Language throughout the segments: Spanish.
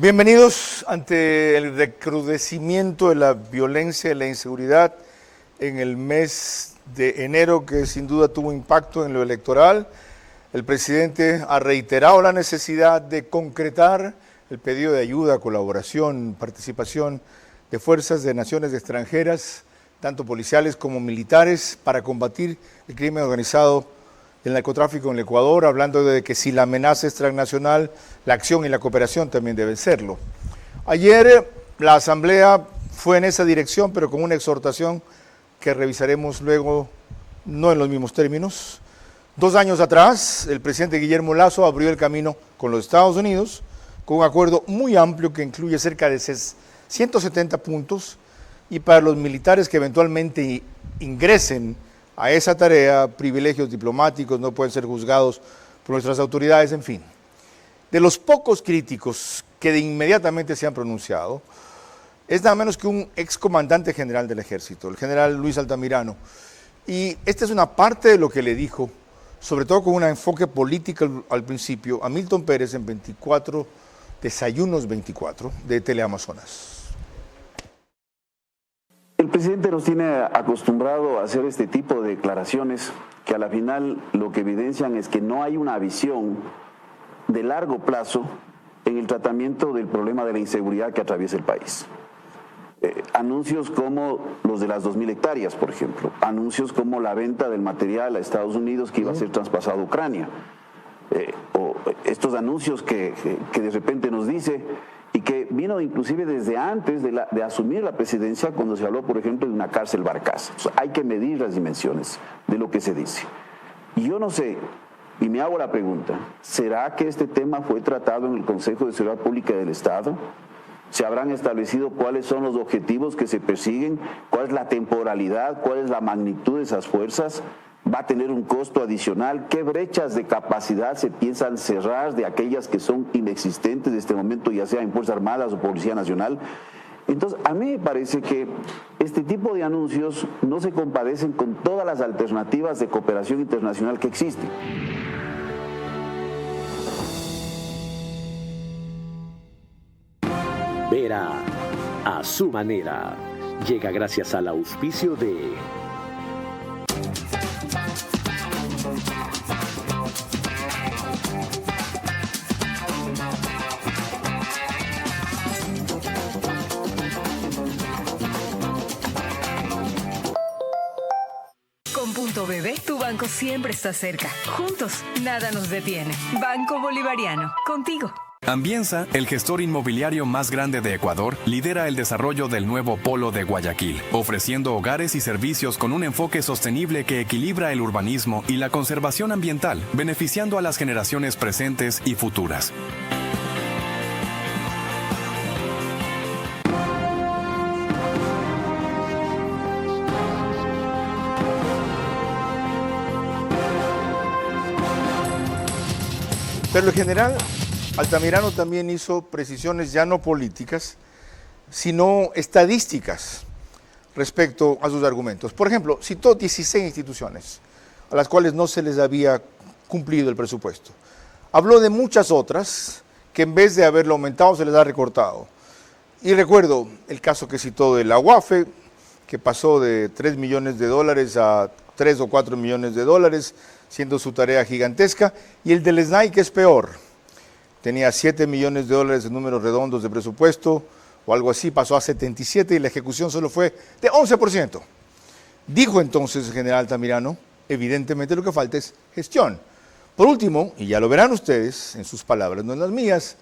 Bienvenidos ante el recrudecimiento de la violencia y la inseguridad en el mes de enero, que sin duda tuvo impacto en lo electoral. El presidente ha reiterado la necesidad de concretar el pedido de ayuda, colaboración, participación de fuerzas de naciones extranjeras, tanto policiales como militares, para combatir el crimen organizado, el narcotráfico en el Ecuador, hablando de que si la amenaza es transnacional, la acción y la cooperación también deben serlo. Ayer la Asamblea fue en esa dirección, pero con una exhortación que revisaremos luego, no en los mismos términos. 2 años atrás, el presidente Guillermo Lasso abrió el camino con los Estados Unidos, con un acuerdo muy amplio que incluye cerca de 170 puntos, y para los militares que eventualmente ingresen a esa tarea, privilegios diplomáticos, no pueden ser juzgados por nuestras autoridades, en fin. De los pocos críticos que de inmediatamente se han pronunciado, es nada menos que un excomandante general del ejército, el general Luis Altamirano. Y esta es una parte de lo que le dijo, sobre todo con un enfoque político al principio, a Milton Pérez en 24 Desayunos 24 de Teleamazonas. El presidente nos tiene acostumbrado a hacer este tipo de declaraciones que a la final lo que evidencian es que no hay una visión de largo plazo en el tratamiento del problema de la inseguridad que atraviesa el país. Anuncios como los de las 2.000 hectáreas, por ejemplo, anuncios como la venta del material a Estados Unidos que iba a ser traspasado a Ucrania, o estos anuncios que de repente nos dice, y que vino inclusive desde antes de asumir la presidencia, cuando se habló, por ejemplo, de una cárcel Barcaza. O sea, hay que medir las dimensiones de lo que se dice. Y yo no sé, y me hago la pregunta, ¿será que este tema fue tratado en el Consejo de Seguridad Pública del Estado? ¿Se habrán establecido cuáles son los objetivos que se persiguen? ¿Cuál es la temporalidad? ¿Cuál es la magnitud de esas fuerzas? ¿Va a tener un costo adicional? ¿Qué brechas de capacidad se piensan cerrar de aquellas que son inexistentes en este momento, ya sea en Fuerzas Armadas o Policía Nacional? Entonces, a mí me parece que este tipo de anuncios no se compadecen con todas las alternativas de cooperación internacional que existen. Vera a su manera. Llega gracias al auspicio de Con Punto BB, tu banco siempre está cerca. Juntos, nada nos detiene. Banco Bolivariano, contigo. Ambienza, el gestor inmobiliario más grande de Ecuador, lidera el desarrollo del nuevo polo de Guayaquil, ofreciendo hogares y servicios con un enfoque sostenible que equilibra el urbanismo y la conservación ambiental, beneficiando a las generaciones presentes y futuras. Pero el general Altamirano también hizo precisiones ya no políticas, sino estadísticas respecto a sus argumentos. Por ejemplo, citó 16 instituciones a las cuales no se les había cumplido el presupuesto. Habló de muchas otras que en vez de haberlo aumentado se les ha recortado. Y recuerdo el caso que citó de la UAFE, que pasó de $3 millones a 3 o 4 millones de dólares, siendo su tarea gigantesca, y el del SNAI, que es peor. Tenía $7 millones en números redondos de presupuesto, o algo así, pasó a 77 y la ejecución solo fue de 11%. Dijo entonces el general Altamirano, evidentemente lo que falta es gestión. Por último, y ya lo verán ustedes en sus palabras, no en las mías,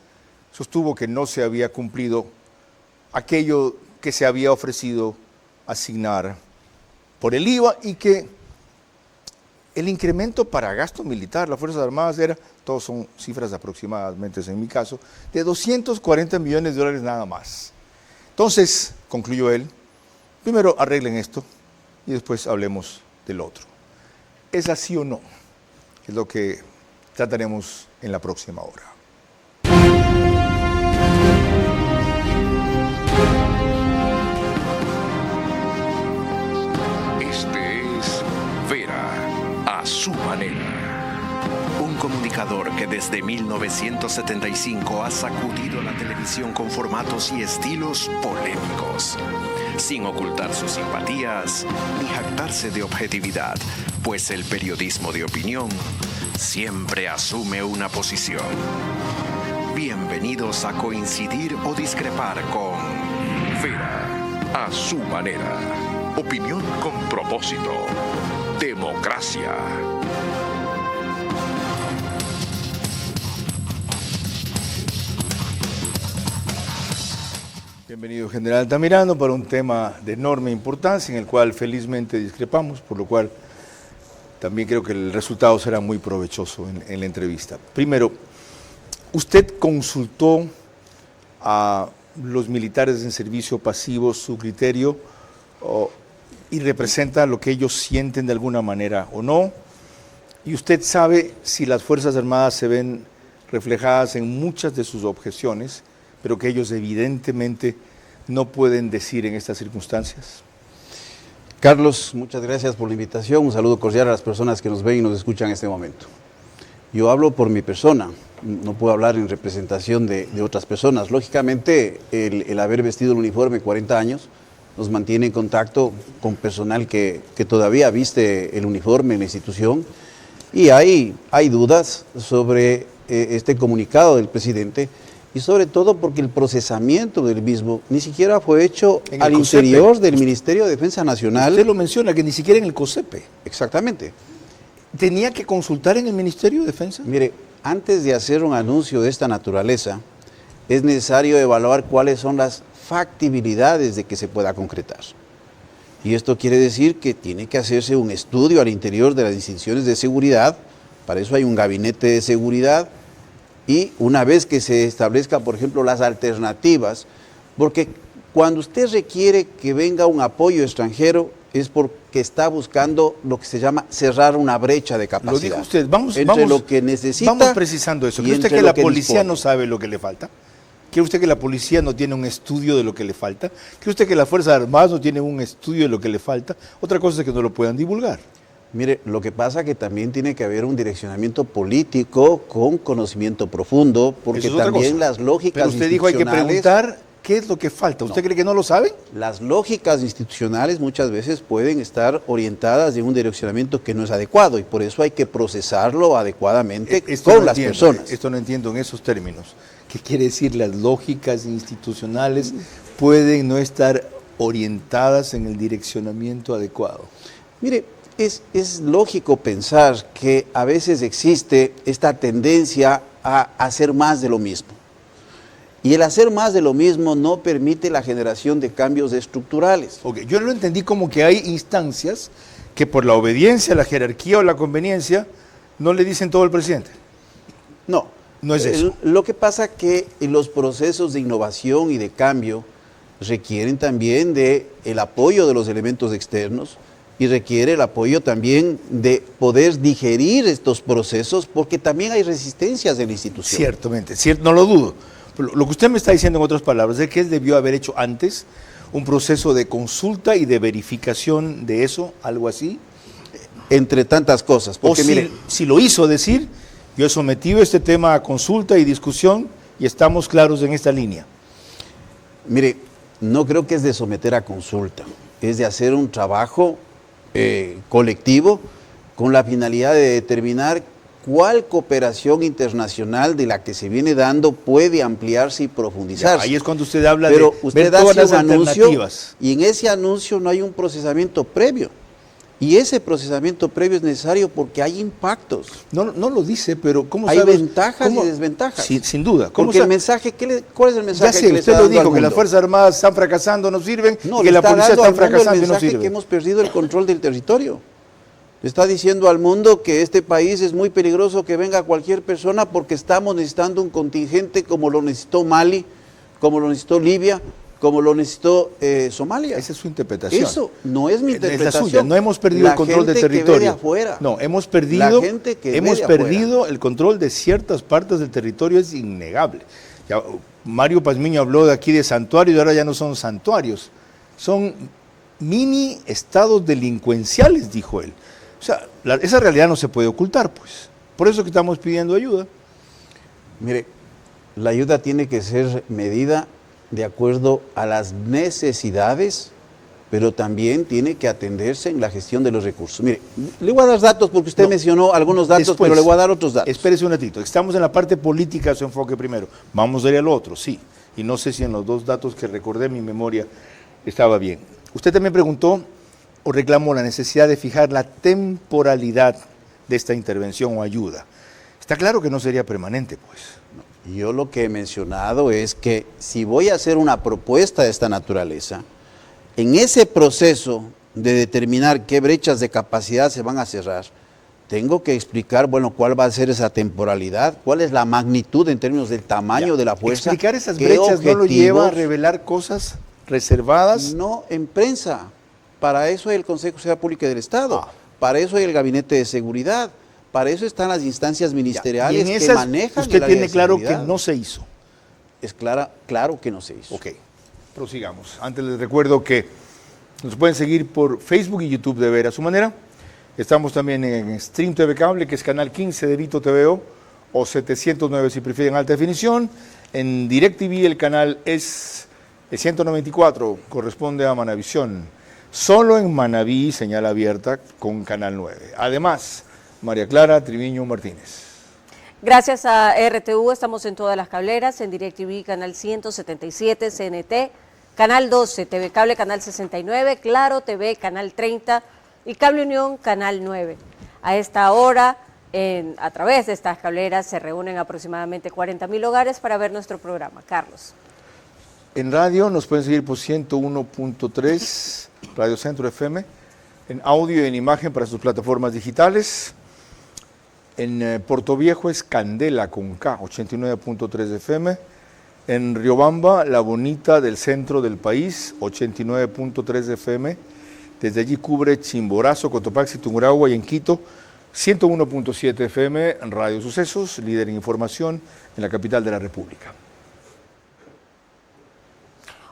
sostuvo que no se había cumplido aquello que se había ofrecido asignar por el IVA y que el incremento para gasto militar, las Fuerzas Armadas todos son cifras aproximadamente, en mi caso, de $240 millones nada más. Entonces, concluyó él, primero arreglen esto y después hablemos del otro. ¿Es así o no? Es lo que trataremos en la próxima hora. Este es Vera a su manera. Un un comunicador que desde 1975 ha sacudido la televisión con formatos y estilos polémicos, sin ocultar sus simpatías ni jactarse de objetividad, pues el periodismo de opinión siempre asume una posición. Bienvenidos a coincidir o discrepar con Vera a su manera. Opinión con propósito. Democracia. Bienvenido, General Altamirano, para un tema de enorme importancia en el cual felizmente discrepamos, por lo cual también creo que el resultado será muy provechoso en la entrevista. Primero, ¿usted consultó a los militares en servicio pasivo su criterio y representa lo que ellos sienten de alguna manera o no? ¿Y usted sabe si las Fuerzas Armadas se ven reflejadas en muchas de sus objeciones, pero que ellos evidentemente no pueden decir en estas circunstancias? Carlos, muchas gracias por la invitación. Un saludo cordial a las personas que nos ven y nos escuchan en este momento. Yo hablo por mi persona, no puedo hablar en representación de otras personas. Lógicamente, el haber vestido el uniforme 40 años nos mantiene en contacto con personal que todavía viste el uniforme en la institución, y hay dudas sobre este comunicado del presidente, y sobre todo porque el procesamiento del mismo ni siquiera fue hecho al interior del Ministerio de Defensa Nacional. Usted lo menciona, que ni siquiera en el COSEPE. Exactamente. ¿Tenía que consultar en el Ministerio de Defensa? Mire, antes de hacer un anuncio de esta naturaleza, es necesario evaluar cuáles son las factibilidades de que se pueda concretar. Y esto quiere decir que tiene que hacerse un estudio al interior de las instituciones de seguridad. Para eso hay un gabinete de seguridad, y una vez que se establezca, por ejemplo, las alternativas, porque cuando usted requiere que venga un apoyo extranjero es porque está buscando lo que se llama cerrar una brecha de capacidad. Lo dijo usted, vamos lo que necesita. Vamos precisando eso. ¿Cree usted que la policía no sabe lo que le falta? ¿Cree usted que la policía no tiene un estudio de lo que le falta? ¿Cree usted que las Fuerzas Armadas no tienen un estudio de lo que le falta? Otra cosa es que no lo puedan divulgar. Mire, lo que pasa es que también tiene que haber un direccionamiento político con conocimiento profundo, porque también las lógicas Pero usted dijo hay que preguntar qué es lo que falta. ¿Usted cree que no lo saben? Las lógicas institucionales muchas veces pueden estar orientadas en un direccionamiento que no es adecuado, y por eso hay que procesarlo adecuadamente con las personas. Esto no entiendo en esos términos. ¿Qué quiere decir? Las lógicas institucionales pueden no estar orientadas en el direccionamiento adecuado. Mire, es lógico pensar que a veces existe esta tendencia a hacer más de lo mismo. Y el hacer más de lo mismo no permite la generación de cambios estructurales. Okay. Yo lo entendí como que hay instancias que por la obediencia, la jerarquía o la conveniencia no le dicen todo al presidente. No. No es eso. Lo que pasa es que los procesos de innovación y de cambio requieren también del apoyo de los elementos externos, y requiere el apoyo también de poder digerir estos procesos, porque también hay resistencias en la institución. Ciertamente, no lo dudo. Pero lo que usted me está diciendo en otras palabras es que él debió haber hecho antes un proceso de consulta y de verificación de eso, algo así. Entre tantas cosas. Porque, mire, si lo hizo decir, yo he sometido este tema a consulta y discusión y estamos claros en esta línea. Mire, no creo que es de someter a consulta, es de hacer un trabajo colectivo con la finalidad de determinar cuál cooperación internacional de la que se viene dando puede ampliarse y profundizarse. Ya, ahí es cuando usted habla Pero de usted ver todas las anuncio, alternativas. y en ese anuncio no hay un procesamiento previo. Y ese procesamiento previo es necesario porque hay impactos. No lo dice, pero ¿cómo hay sabes? Ventajas y desventajas. Sin duda. Porque el mensaje, ¿cuál es el mensaje? Ya sé, que usted lo dijo, que las Fuerzas Armadas están fracasando, no sirven, no, y que la policía está fracasando y no sirve. Que hemos perdido el control del territorio. Le está diciendo al mundo que este país es muy peligroso, que venga cualquier persona, porque estamos necesitando un contingente como lo necesitó Mali, como lo necesitó Libia, como lo necesitó Somalia. Esa es su interpretación. Eso no es mi interpretación. Es la suya. No hemos perdido el control del territorio. No, hemos perdido el control de ciertas partes del territorio, es innegable. Ya, Mario Pazmiño habló de aquí de santuarios y ahora ya no son santuarios, son mini estados delincuenciales, dijo él. O sea, esa realidad no se puede ocultar, pues. Por eso que estamos pidiendo ayuda. Mire, la ayuda tiene que ser medida de acuerdo a las necesidades, pero también tiene que atenderse en la gestión de los recursos. Mire, le voy a dar datos porque usted mencionó algunos datos, Después, pero le voy a dar otros datos. Espérese un ratito, estamos en la parte política de su enfoque primero. Vamos a ir al otro, sí. Y no sé si en los dos datos que recordé en mi memoria estaba bien. Usted también preguntó o reclamó la necesidad de fijar la temporalidad de esta intervención o ayuda. Está claro que no sería permanente, pues. Yo lo que he mencionado es que si voy a hacer una propuesta de esta naturaleza, en ese proceso de determinar qué brechas de capacidad se van a cerrar, tengo que explicar, bueno, cuál va a ser esa temporalidad, cuál es la magnitud en términos del tamaño de la fuerza. Explicar esas brechas no lo lleva a revelar cosas reservadas. No, en prensa. Para eso hay el Consejo de Seguridad Pública del Estado, para eso hay el Gabinete de Seguridad, para eso están las instancias ministeriales que manejan usted el área tiene de claro seguridad. que no se hizo. Es claro que no se hizo. Ok, prosigamos. Antes les recuerdo que nos pueden seguir por Facebook y YouTube de Ver a su manera. Estamos también en Stream TV Cable, que es canal 15 de Vito TVO, o 709 si prefieren alta definición. En DirecTV el canal es 194, corresponde a Manavisión. Solo en Manaví, señal abierta con Canal 9. Además, María Clara Triviño Martínez. Gracias a RTV estamos en todas las cableras, en DirecTV Canal 177, CNT, Canal 12, TV Cable Canal 69, Claro TV Canal 30 y Cable Unión Canal 9. A esta hora, a través de estas cableras, se reúnen aproximadamente 40.000 hogares para ver nuestro programa. Carlos. En radio nos pueden seguir por 101.3, Radio Centro FM, en audio y en imagen para sus plataformas digitales. En Puerto Viejo es Candela con K, 89.3 FM. En Riobamba, La Bonita del centro del país, 89.3 FM. Desde allí cubre Chimborazo, Cotopaxi, Tungurahua y en Quito, 101.7 FM, Radio Sucesos, líder en información en la capital de la República.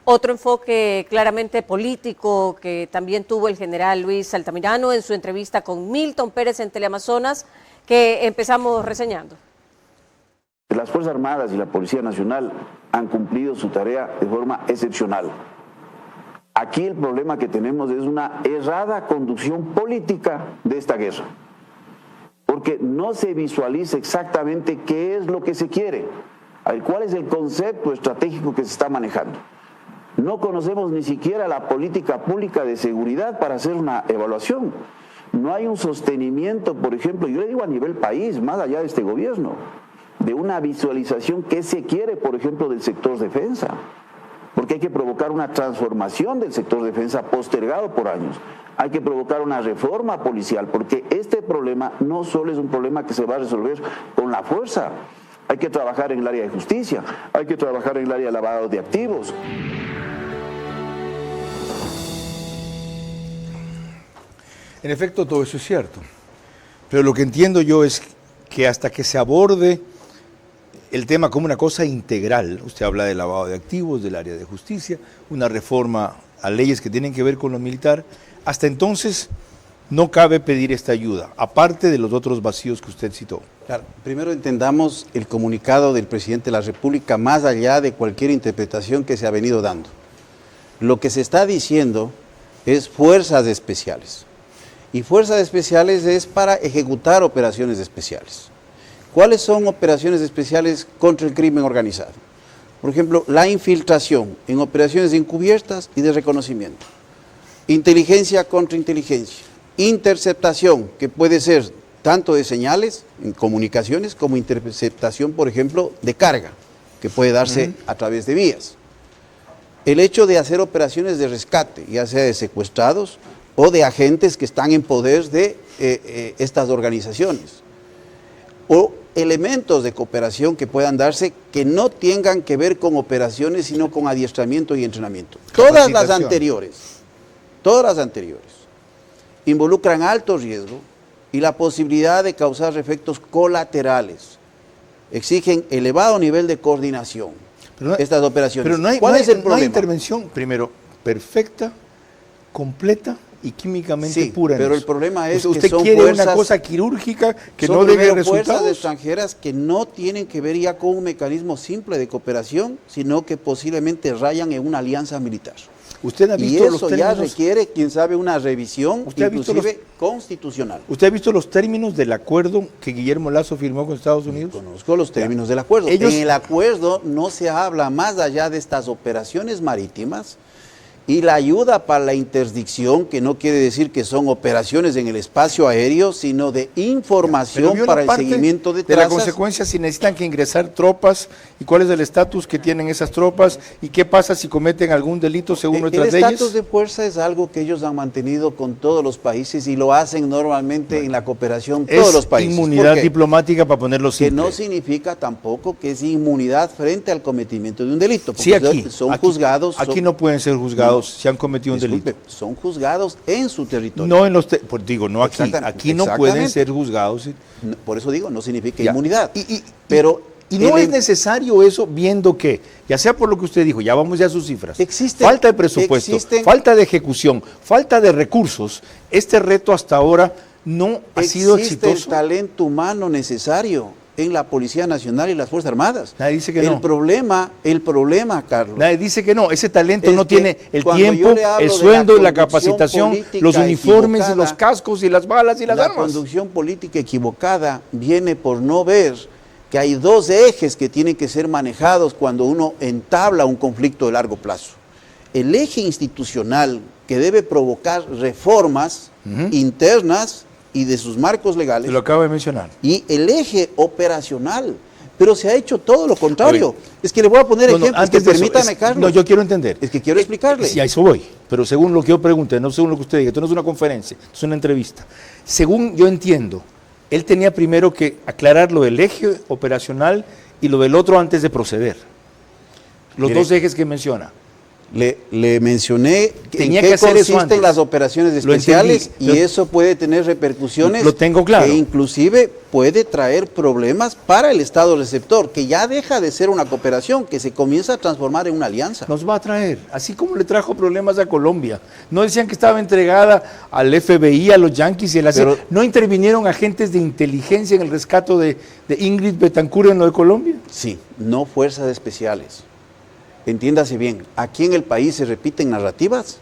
Otro enfoque claramente político que también tuvo el general Luis Altamirano en su entrevista con Milton Pérez en Teleamazonas, que empezamos reseñando. Las Fuerzas Armadas y la Policía Nacional han cumplido su tarea de forma excepcional. Aquí el problema que tenemos es una errada conducción política de esta guerra, porque no se visualiza exactamente qué es lo que se quiere, cuál es el concepto estratégico que se está manejando. No conocemos ni siquiera la política pública de seguridad para hacer una evaluación. No hay un sostenimiento, por ejemplo, yo le digo a nivel país, más allá de este gobierno, de una visualización que se quiere, por ejemplo, del sector defensa. Porque hay que provocar una transformación del sector defensa postergado por años. Hay que provocar una reforma policial, porque este problema no solo es un problema que se va a resolver con la fuerza. Hay que trabajar en el área de justicia, hay que trabajar en el área de lavado de activos. En efecto, todo eso es cierto. Pero lo que entiendo yo es que hasta que se aborde el tema como una cosa integral, usted habla de lavado de activos, del área de justicia, una reforma a leyes que tienen que ver con lo militar, hasta entonces no cabe pedir esta ayuda, aparte de los otros vacíos que usted citó. Claro, primero entendamos el comunicado del presidente de la República más allá de cualquier interpretación que se ha venido dando. Lo que se está diciendo es fuerzas especiales. Y fuerzas especiales es para ejecutar operaciones especiales. ¿Cuáles son operaciones especiales contra el crimen organizado? Por ejemplo, la infiltración en operaciones encubiertas y de reconocimiento. Inteligencia contra inteligencia. Interceptación, que puede ser tanto de señales en comunicaciones como interceptación, por ejemplo, de carga, que puede darse a través de vías. El hecho de hacer operaciones de rescate, ya sea de secuestrados o de agentes que están en poder de estas organizaciones. O elementos de cooperación que puedan darse que no tengan que ver con operaciones, sino con adiestramiento y entrenamiento. Todas las anteriores, involucran alto riesgo y la posibilidad de causar efectos colaterales. Exigen elevado nivel de coordinación, estas operaciones. Pero ¿Cuál es el problema? No hay intervención, primero, perfecta, completa y químicamente Sí, pura. pero el problema es que usted son quiere fuerzas, una cosa quirúrgica que son no dé primero resultados. fuerzas extranjeras que no tienen que ver ya con un mecanismo simple de cooperación, sino que posiblemente rayan en una alianza militar. Usted ha Y visto los eso ya términos. requiere, quién sabe, una revisión, ¿Usted ha visto inclusive constitucional. ¿Usted ha visto los términos del acuerdo que Guillermo Lazo firmó con Estados Unidos? Conozco los términos del acuerdo. Ellos- En el acuerdo no se habla más allá de estas operaciones marítimas y la ayuda para la interdicción, que no quiere decir que son operaciones en el espacio aéreo, sino de Pero información vio la para el parte seguimiento de la trazas. consecuencia si necesitan que ingresar tropas y cuál es el estatus que tienen esas tropas y qué pasa si cometen algún delito según El nuestras leyes. estatus de fuerza es algo que ellos han mantenido con todos los países y lo hacen normalmente en la cooperación Es todos los países. inmunidad ¿Por qué? diplomática para ponerlo Que simple. no significa tampoco que es inmunidad frente al cometimiento de un delito. Sí, porque aquí. son aquí- juzgados. Aquí son- no pueden ser juzgados si han cometido un Disculpe, delito. son juzgados en su territorio. No en los... pues digo, no aquí. Exactamente, Aquí no pueden exactamente. ser juzgados. No, por eso digo, no significa Ya. inmunidad. Pero, y no en es necesario eso viendo que, ya sea por lo que usted dijo, ya vamos ya a sus cifras, Existen- falta de presupuesto, existen- falta de ejecución, falta de recursos, este reto hasta ahora no ha sido existe el exitoso. talento humano necesario en la Policía Nacional y las Fuerzas Armadas. Nadie dice que el no. problema, Carlos. Nadie dice que no, ese talento Es no que tiene el cuando yo tiempo, le hablo el de sueldo, la la conducción capacitación, política los uniformes, y equivocada, los cascos y las balas y las la armas. conducción política equivocada viene por no ver que hay dos ejes que tienen que ser manejados cuando uno entabla un conflicto de largo plazo. El eje institucional que debe provocar reformas internas y de sus marcos legales, Lo acabo de mencionar. y el eje operacional. Pero se ha hecho todo lo contrario. Oye, es que le voy a poner No, no, ejemplos, antes que de eso, permítame, Carlos. No, yo quiero entender. Es que quiero explicarle. Sí, a eso voy. Pero según lo que yo pregunte, no según lo que usted diga, esto no es una conferencia, es una entrevista. Según yo entiendo, él tenía primero que aclarar lo del eje operacional y lo del otro antes de proceder. Los Mire, dos ejes que menciona. Le mencioné Tenía en que qué hacer eso consisten antes. las operaciones Lo especiales entendí. y eso puede tener repercusiones Lo tengo claro. que inclusive puede traer problemas para el Estado receptor, que ya deja de ser una cooperación, que se comienza a transformar en una alianza. Nos va a traer, así como le trajo problemas a Colombia. No decían que estaba entregada al FBI, a los yanquis y a la CIA. Pero- ¿No intervinieron agentes de inteligencia en el rescate de Ingrid Betancourt en lo de Colombia? Sí, no fuerzas especiales. Entiéndase bien, aquí en el país se repiten narrativas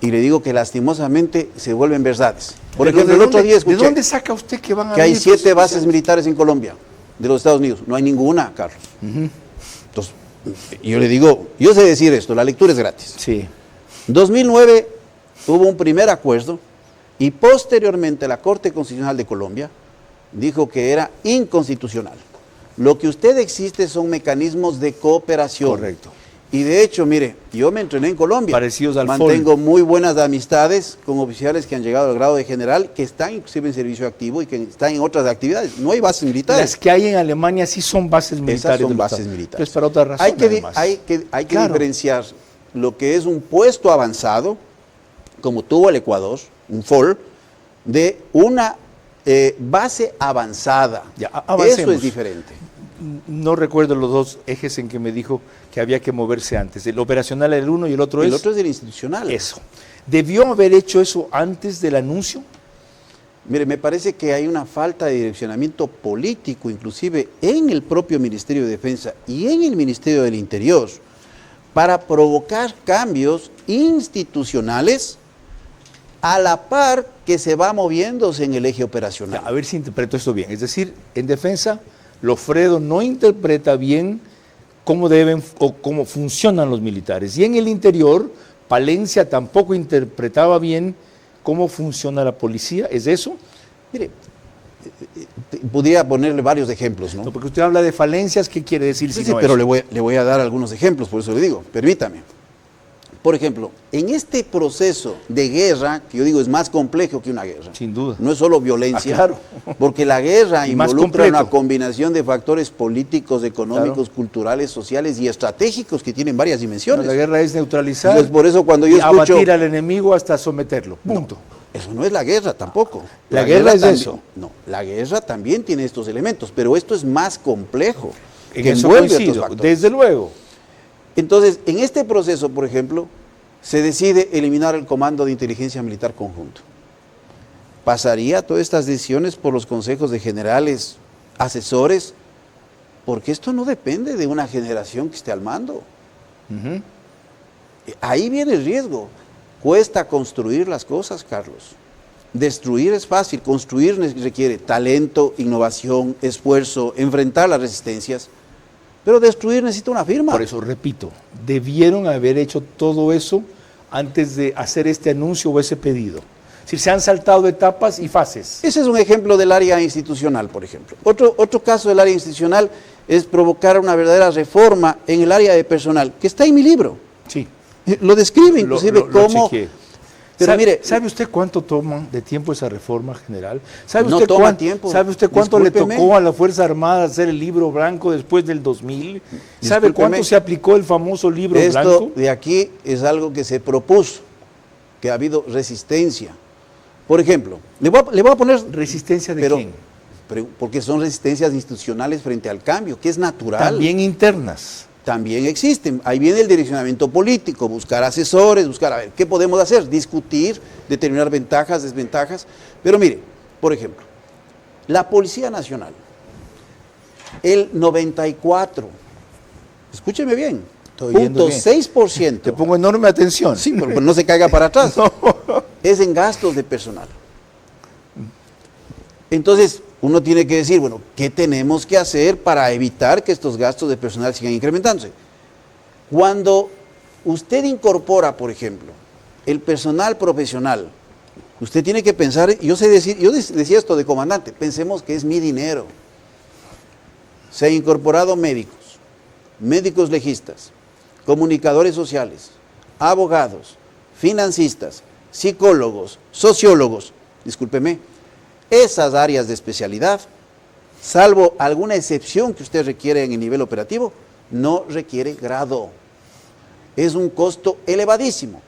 y le digo que lastimosamente se vuelven verdades. Por Pero ejemplo, el otro día ¿de escuché dónde saca usted que van a que hay venir 7 fuerzas bases especiales? militares en Colombia, de los Estados Unidos. No hay ninguna, Carlos. Entonces, yo le digo, yo sé decir esto, la lectura es gratis. Sí. 2009 hubo un primer acuerdo y posteriormente la Corte Constitucional de Colombia dijo que era inconstitucional. Lo que usted existe son mecanismos de cooperación. Correcto. Y de hecho, mire, yo me entrené en Colombia. Parecidos al Mantengo muy buenas amistades con oficiales que han llegado al grado de general, que están inclusive en servicio activo y que están en otras actividades. No hay bases militares. Las que hay en Alemania sí son bases militares. Esas son del bases Estado. militares. Pero es para otra razón. Hay que además. Claro. diferenciar lo que es un puesto avanzado, como tuvo el Ecuador, un FOL, de una base avanzada. Ya, Eso avancemos. es diferente. No recuerdo los dos ejes en que me dijo que había que moverse antes. El operacional era el uno y el otro El es... otro es el institucional. Eso. ¿Debió haber hecho eso antes del anuncio? Mire, me parece que hay una falta de direccionamiento político, inclusive en el propio Ministerio de Defensa y en el Ministerio del Interior, para provocar cambios institucionales a la par que se va moviéndose en el eje operacional. A ver si interpreto esto bien. Es decir, en defensa, Lofredo no interpreta bien cómo deben o cómo funcionan los militares. Y en el interior, Palencia tampoco interpretaba bien cómo funciona la policía. ¿Es eso? Mire, podría ponerle varios ejemplos, ¿no? No, porque usted habla de falencias, ¿qué quiere decir? Sí, si sí, no pero eso? le voy a dar algunos ejemplos, por eso le digo, permítame. Por ejemplo, en este proceso de guerra, que yo digo es más complejo que una guerra. Sin duda. No es solo violencia, claro. porque la guerra Y más involucra complejo. una combinación de factores políticos, económicos, culturales, sociales y estratégicos que tienen varias dimensiones. La guerra es neutralizar Entonces, por eso cuando yo y escucho... abatir al enemigo hasta someterlo. Punto. Eso no es la guerra tampoco. La guerra es también- eso. No, la guerra también tiene estos elementos, pero esto es más complejo. En que eso envuelve otros coincido, factores. desde luego. Entonces, en este proceso, por ejemplo, se decide eliminar el Comando de Inteligencia Militar Conjunto. ¿Pasaría todas estas decisiones por los consejos de generales, asesores? Porque esto no depende de una generación que esté al mando. Ahí viene el riesgo. Cuesta construir las cosas, Carlos. Destruir es fácil, construir requiere talento, innovación, esfuerzo, enfrentar las resistencias, pero destruir necesita una firma. Por eso, repito, debieron haber hecho todo eso antes de hacer este anuncio o ese pedido. Es decir, se han saltado etapas y fases. Ese es un ejemplo del área institucional, por ejemplo. Otro caso del área institucional es provocar una verdadera reforma en el área de personal, que está en mi libro. Sí. Lo describe inclusive cómo... chequeé. Pero mire, ¿sabe usted cuánto toma de tiempo esa reforma general? ¿Sabe no usted toma tiempo. ¿Sabe usted cuánto le Discúlpeme. tocó a la Fuerza Armada hacer el libro blanco después del 2000? ¿Sabe Discúlpeme. cuánto se aplicó el famoso libro esto blanco? de aquí es algo que se propuso, que ha habido resistencia. Por ejemplo, le voy a poner... ¿Resistencia de pero, quién? Porque son resistencias institucionales frente al cambio, que es natural. También internas. También existen. Ahí viene el direccionamiento político, buscar asesores, buscar, a ver, ¿qué podemos hacer? Discutir, determinar ventajas, desventajas. Pero mire, por ejemplo, la Policía Nacional, el 94, escúcheme bien, Estoy oyendo bien. 0.6%. Te pongo enorme atención. Sí, pero no se caiga para atrás. Es en gastos de personal. Entonces, uno tiene que decir, bueno, ¿qué tenemos que hacer para evitar que estos gastos de personal sigan incrementándose? Cuando usted incorpora, por ejemplo, el personal profesional, usted tiene que pensar, yo decía esto de comandante, pensemos que es mi dinero. Se han incorporado médicos, médicos legistas, comunicadores sociales, abogados, financistas, psicólogos, sociólogos, discúlpeme, esas áreas de especialidad, salvo alguna excepción que usted requiere en el nivel operativo, no requiere grado. Es un costo elevadísimo.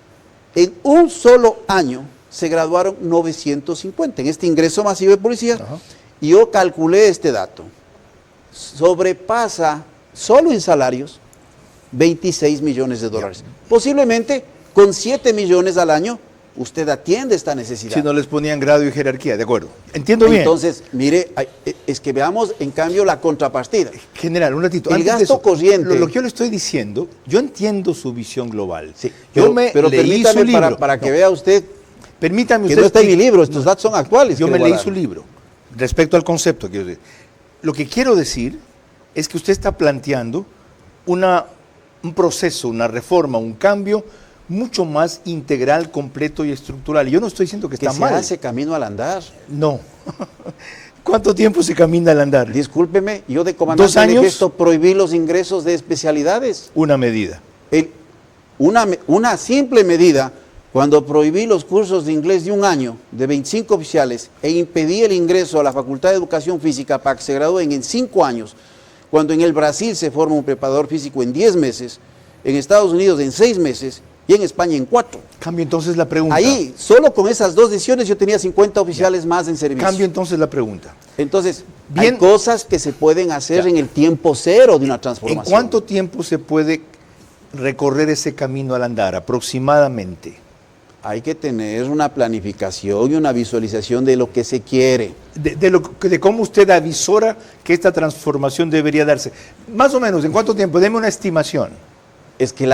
En un solo año se graduaron 950 en este ingreso masivo de policías. Y yo calculé este dato. Sobrepasa, solo en salarios, 26 millones de dólares. Posiblemente con 7 millones al año usted atiende esta necesidad. Si no les ponían grado y jerarquía, de acuerdo. Entiendo bien. Entonces, mire, es que veamos en cambio la contrapartida. General, un ratito. El antes de gasto eso, corriente. Lo que yo le estoy diciendo, yo entiendo su visión global. Sí, Yo pero leí permítame su libro. para que vea usted Permítame que usted no está en mi explique. libro, estos datos son actuales. Yo que me le voy a leí dar. su libro. Respecto al concepto, quiero decir. Lo que quiero decir es que usted está planteando un proceso, una reforma, un cambio mucho más integral, completo y estructural. Yo no estoy diciendo que Que está se mal. hace camino al andar. No. ¿Cuánto tiempo se camina al andar? Discúlpeme, yo de comandante 2 años. de gesto prohibí los ingresos de especialidades. Una medida. Una simple medida, cuando prohibí los cursos de inglés de un año, de 25 oficiales, e impedí el ingreso a la Facultad de Educación Física para que se gradúen en 5 años, cuando en el Brasil se forma un preparador físico en 10 meses, en Estados Unidos en 6 meses y en España en 4. Cambio entonces la pregunta. Ahí, solo con esas 2 decisiones yo tenía 50 oficiales más en servicio. Cambio entonces la pregunta. Entonces, Bien. hay cosas que se pueden hacer Ya. en el tiempo cero de una ¿En transformación. cuánto tiempo se puede recorrer ese camino al andar aproximadamente? Hay que tener una planificación y una visualización de lo que se quiere. De cómo usted avisora que esta transformación debería darse. Más o menos, ¿en cuánto tiempo? Deme una estimación. Es que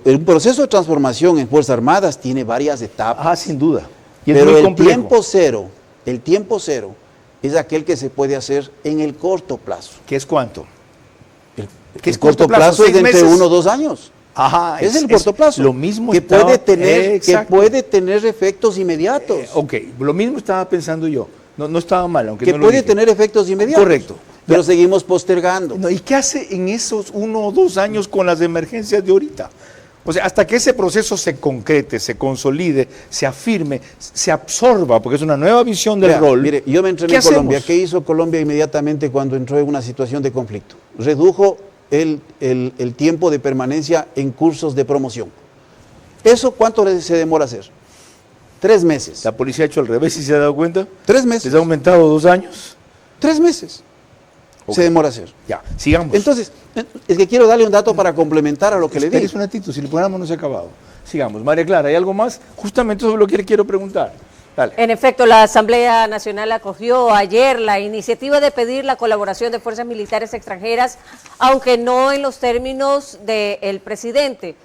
el proceso de transformación en Fuerzas Armadas tiene varias etapas. Ah, sin duda. Y es pero muy el complejo. tiempo cero es aquel que se puede hacer en el corto plazo. ¿Qué es cuánto? ¿Qué El corto plazo es de entre 1 o 2 años. Ajá, Es el corto plazo. Lo mismo que estaba- que puede tener efectos inmediatos. Ok, lo mismo estaba pensando yo. No estaba mal, aunque que no lo puede dije. tener efectos inmediatos. Correcto. Pero seguimos postergando. No, ¿y qué hace en esos 1 o 2 años con las emergencias de ahorita? O sea, hasta que ese proceso se concrete, se consolide, se afirme, se absorba, porque es una nueva visión del Vea, rol. Mire, yo me entrené ¿Qué en Colombia. hacemos? ¿Qué hizo Colombia inmediatamente cuando entró en una situación de conflicto? Redujo el tiempo de permanencia en cursos de promoción. ¿Eso cuánto se demora hacer? 3 meses. La policía ha hecho al revés, ¿y se ha dado cuenta? 3 meses. ¿Les ha aumentado 2 años? 3 meses. se demora hacer. Ya, sigamos. Entonces, es que quiero darle un dato para complementar a lo que le Espérese dije. un ratito, si el programa no se ha acabado. Sigamos. María Clara, ¿hay algo más? Justamente sobre lo que le quiero preguntar. Dale. En efecto, la Asamblea Nacional acogió ayer la iniciativa de pedir la colaboración de fuerzas militares extranjeras, aunque no en los términos del presidente.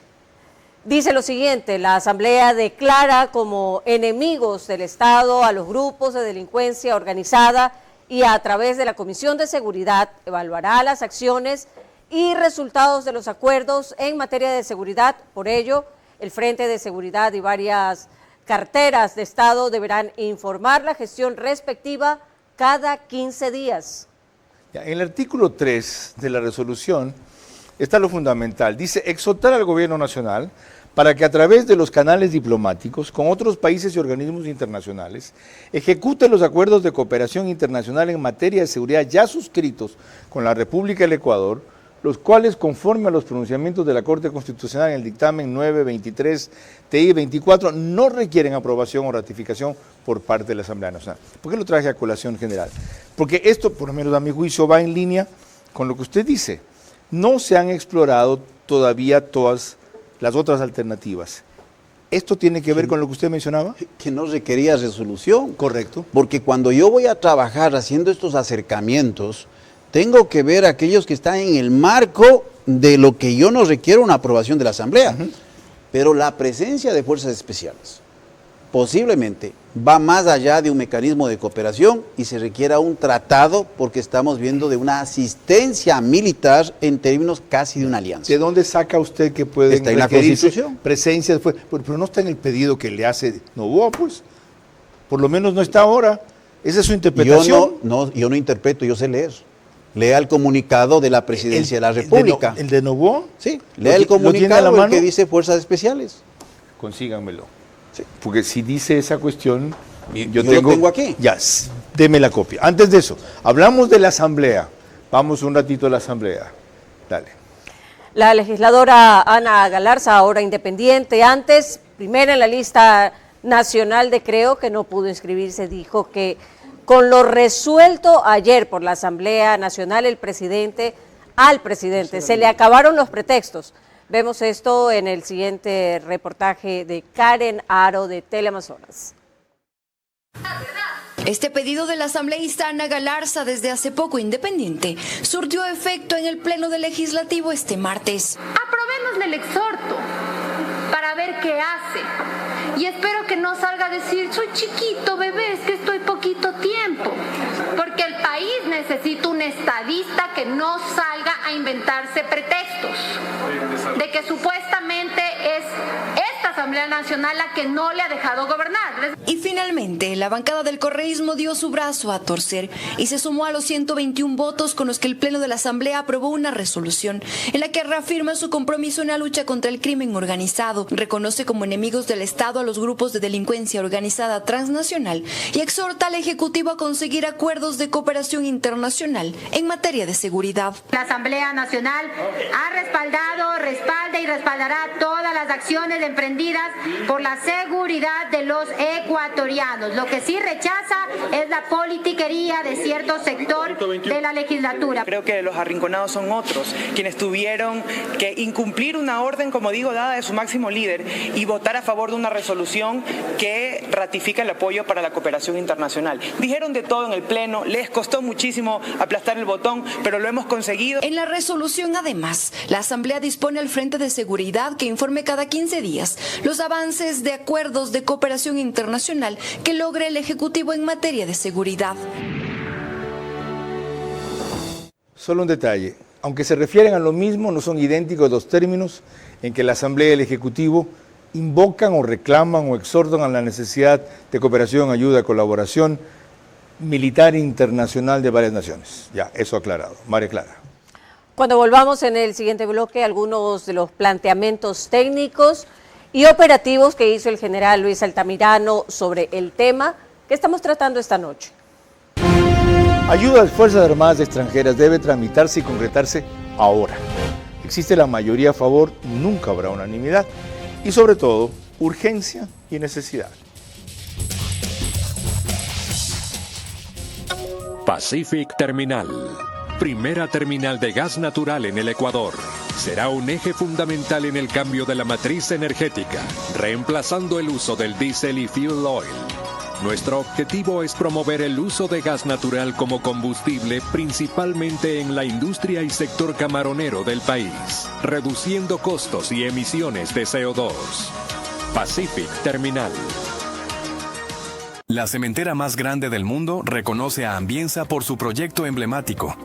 Dice lo siguiente: la Asamblea declara como enemigos del Estado a los grupos de delincuencia organizada y a través de la Comisión de Seguridad evaluará las acciones y resultados de los acuerdos en materia de seguridad. Por ello, el Frente de Seguridad y varias carteras de Estado deberán informar la gestión respectiva cada 15 días. Ya, en el artículo 3 de la resolución está lo fundamental. Dice: exhortar al gobierno nacional para que a través de los canales diplomáticos con otros países y organismos internacionales ejecute los acuerdos de cooperación internacional en materia de seguridad ya suscritos con la República del Ecuador, los cuales, conforme a los pronunciamientos de la Corte Constitucional en el dictamen 923 TI 24, no requieren aprobación o ratificación por parte de la Asamblea Nacional. ¿Por qué lo traje a colación general? Porque esto, por lo menos a mi juicio, va en línea con lo que usted dice. No se han explorado todavía todas las otras alternativas. ¿Esto tiene que ver con lo que usted mencionaba? Que no requería resolución. Correcto. Porque cuando yo voy a trabajar haciendo estos acercamientos, tengo que ver a aquellos que están en el marco de lo que yo no requiero una aprobación de la Asamblea. Pero la presencia de fuerzas especiales posiblemente va más allá de un mecanismo de cooperación y se requiera un tratado, porque estamos viendo de una asistencia militar en términos casi de una alianza. ¿De dónde saca usted que pueden Está en la requerirse Constitución. presencia? Pero no está en el pedido que le hace Novoa, pues. Por lo menos no está ahora. Esa es su interpretación. Yo no interpreto, yo sé leer. Lea el comunicado de la Presidencia de la República. ¿El de Novoa? Sí, lea el ¿Lo tiene a comunicado la el mano? que dice fuerzas especiales. Consíganmelo. Sí. Porque si dice esa cuestión, Yo lo tengo aquí. Ya, deme la copia. Antes de eso, hablamos de la Asamblea. Vamos un ratito a la Asamblea. Dale. La legisladora Ana Galarza, ahora independiente, antes, primera en la lista nacional de Creo, que no pudo inscribirse, dijo que con lo resuelto ayer por la Asamblea Nacional, al presidente se le acabaron los pretextos. Vemos esto en el siguiente reportaje de Karen Aro de Teleamazonas. Este pedido de la asambleísta Ana Galarza, desde hace poco independiente, surtió efecto en el Pleno del Legislativo este martes. Aprobémosle el exhorto para ver qué hace. Y espero que no salga a decir: soy chiquito, bebé, es que estoy poquito tiempo. Porque el país necesita un estadista que no salga a inventarse pretextos de que supuestamente es esta Asamblea Nacional la que no le ha dejado gobernar. Y finalmente, la bancada del correísmo dio su brazo a torcer y se sumó a los 121 votos con los que el Pleno de la Asamblea aprobó una resolución en la que reafirma su compromiso en la lucha contra el crimen organizado, reconoce como enemigos del Estado a los grupos de delincuencia organizada transnacional y exhorta al Ejecutivo a conseguir acuerdos de cooperación internacional en materia de seguridad. La Asamblea Nacional ha respaldado, respalda y respaldará todas las acciones emprendidas por la seguridad de los ecuatorianos. Lo que sí rechaza es la politiquería de cierto sector de la legislatura. Creo que los arrinconados son otros, quienes tuvieron que incumplir una orden, como digo, dada de su máximo líder y votar a favor de una resolución que ratifica el apoyo para la cooperación internacional. Dijeron de todo en el Pleno, les costó muchísimo aplastar el botón, pero lo hemos conseguido. En la resolución, además, la Asamblea dispone al Frente de Seguridad que informe cada 15 días los avances de acuerdos de cooperación internacional que logre el Ejecutivo en materia de seguridad. Solo un detalle. Aunque se refieren a lo mismo, no son idénticos los términos en que la Asamblea y el Ejecutivo invocan o reclaman o exhortan a la necesidad de cooperación, ayuda, colaboración militar internacional de varias naciones. Ya, eso aclarado. María Clara. Cuando volvamos en el siguiente bloque, algunos de los planteamientos técnicos y operativos que hizo el general Luis Altamirano sobre el tema que estamos tratando esta noche. Ayuda a las Fuerzas Armadas extranjeras debe tramitarse y concretarse ahora. Existe la mayoría a favor, nunca habrá unanimidad. Y sobre todo, urgencia y necesidad. Pacific Terminal. primera terminal de gas natural en el Ecuador. Será un eje fundamental en el cambio de la matriz energética, reemplazando el uso del diésel y fuel oil. Nuestro objetivo es promover el uso de gas natural como combustible principalmente en la industria y sector camaronero del país, reduciendo costos y emisiones de CO2. Pacific Terminal. La cementera más grande del mundo reconoce a Ambienza por su proyecto emblemático.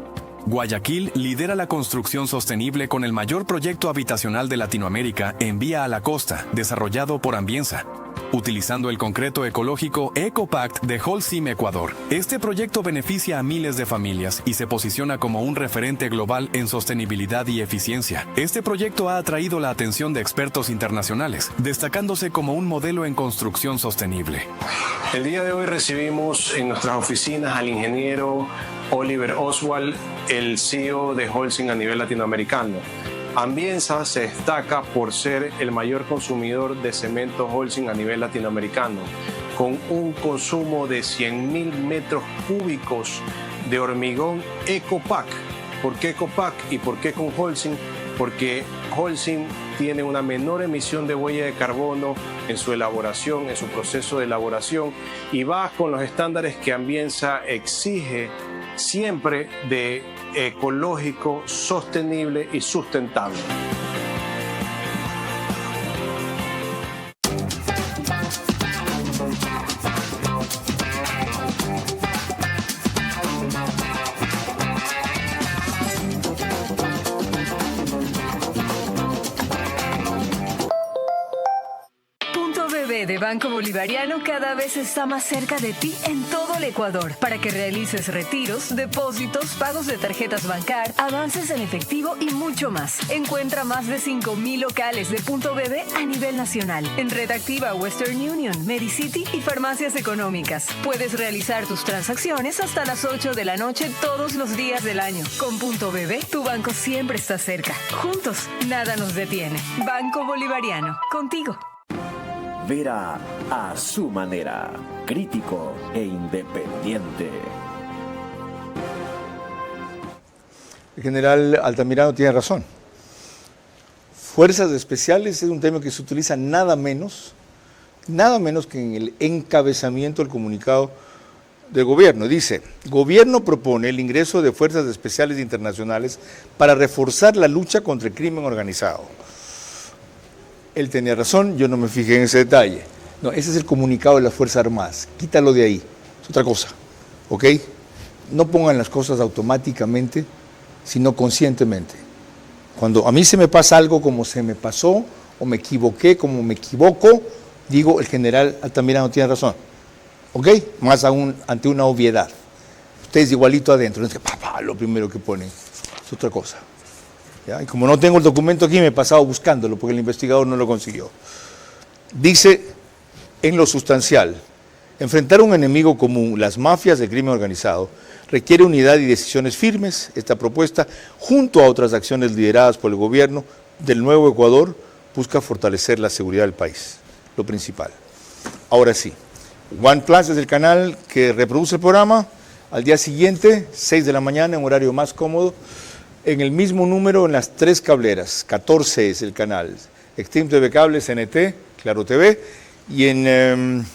Guayaquil lidera la construcción sostenible con el mayor proyecto habitacional de Latinoamérica en Vía a la Costa, desarrollado por Ambienza, utilizando el concreto ecológico EcoPact de Holcim Ecuador. Este proyecto beneficia a miles de familias y se posiciona como un referente global en sostenibilidad y eficiencia. Este proyecto ha atraído la atención de expertos internacionales, destacándose como un modelo en construcción sostenible. El día de hoy recibimos en nuestras oficinas al ingeniero Oliver Oswald, el CEO de Holcim a nivel latinoamericano. Ambienza se destaca por ser el mayor consumidor de cemento Holcim a nivel latinoamericano, con un consumo de 100.000 metros cúbicos de hormigón EcoPact. ¿Por qué EcoPact y por qué con Holcim? Porque Holcim tiene una menor emisión de huella de carbono en su elaboración, en su proceso de elaboración, y va con los estándares que Ambienza exige siempre de ecológico, sostenible y sustentable. De Banco Bolivariano cada vez está más cerca de ti en todo el Ecuador para que realices retiros, depósitos, pagos de tarjetas Bancar, avances en efectivo y mucho más. Encuentra más de 5.000 locales de Punto BB a nivel nacional en Red Activa, Western Union, Medicity y farmacias económicas. Puedes realizar tus transacciones hasta las 8 de la noche todos los días del año. Con Punto BB, tu banco siempre está cerca. Juntos, nada nos detiene. Banco Bolivariano, contigo. Vera a su manera, crítico e independiente. El general Altamirano tiene razón. Fuerzas especiales es un tema que se utiliza nada menos que en el encabezamiento del comunicado del gobierno. Dice, gobierno propone el ingreso de fuerzas especiales internacionales para reforzar la lucha contra el crimen organizado. Él tenía razón, yo no me fijé en ese detalle. No, ese es el comunicado de las Fuerzas Armadas. Quítalo de ahí. Es otra cosa. ¿Ok? No pongan las cosas automáticamente, sino conscientemente. Cuando a mí se me pasa algo como se me pasó, o me equivoqué como me equivoco, digo, el general Altamirano tiene razón. ¿Ok? Más aún ante una obviedad. Ustedes igualito adentro. No es que, lo primero que ponen. Es otra cosa. ¿Ya? Y como no tengo el documento aquí, me he pasado buscándolo porque el investigador no lo consiguió. Dice, en lo sustancial, enfrentar un enemigo común, las mafias del crimen organizado, requiere unidad y decisiones firmes. Esta propuesta, junto a otras acciones lideradas por el gobierno del Nuevo Ecuador, busca fortalecer la seguridad del país, lo principal. Ahora sí, One Plus es el canal que reproduce el programa. Al día siguiente, 6 de la mañana, en horario más cómodo, en el mismo número en las 3 cableras, 14 es el canal, Extreme TV Cable, CNT, Claro TV, y en,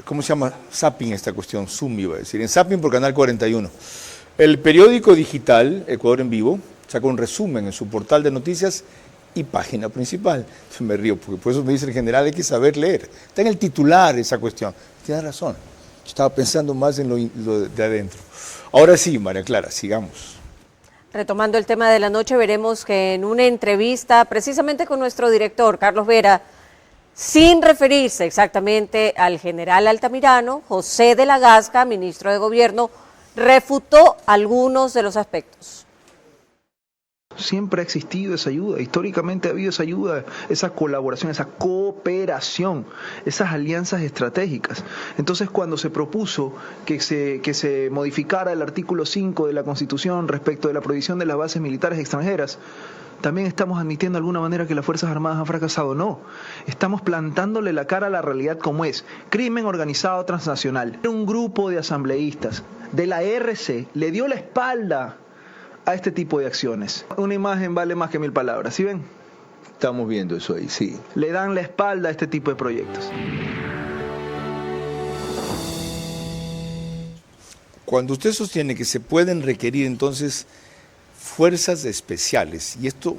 ¿cómo se llama? Zapping esta cuestión, Zoom iba a decir, en Zapping por Canal 41. El periódico digital, Ecuador en Vivo, saca un resumen en su portal de noticias y página principal. Me río, porque por eso me dice el general, hay que saber leer. Está en el titular esa cuestión. Tiene razón, yo estaba pensando más en lo de adentro. Ahora sí, María Clara, sigamos. Retomando el tema de la noche, veremos que en una entrevista precisamente con nuestro director, Carlos Vera, sin referirse exactamente al general Altamirano, José de la Gasca, ministro de Gobierno, refutó algunos de los aspectos. Siempre ha existido esa ayuda, históricamente ha habido esa ayuda, esa colaboración, esa cooperación, esas alianzas estratégicas. Entonces, cuando se propuso que se modificara el artículo 5 de la Constitución respecto de la prohibición de las bases militares extranjeras, también estamos admitiendo de alguna manera que las Fuerzas Armadas han fracasado. No, estamos plantándole la cara a la realidad como es. Crimen organizado transnacional. Un grupo de asambleístas de la RC le dio la espalda a este tipo de acciones. Una imagen vale más que 1000 palabras, ¿sí ven? Estamos viendo eso ahí, sí. Le dan la espalda a este tipo de proyectos. Cuando usted sostiene que se pueden requerir entonces fuerzas especiales, y esto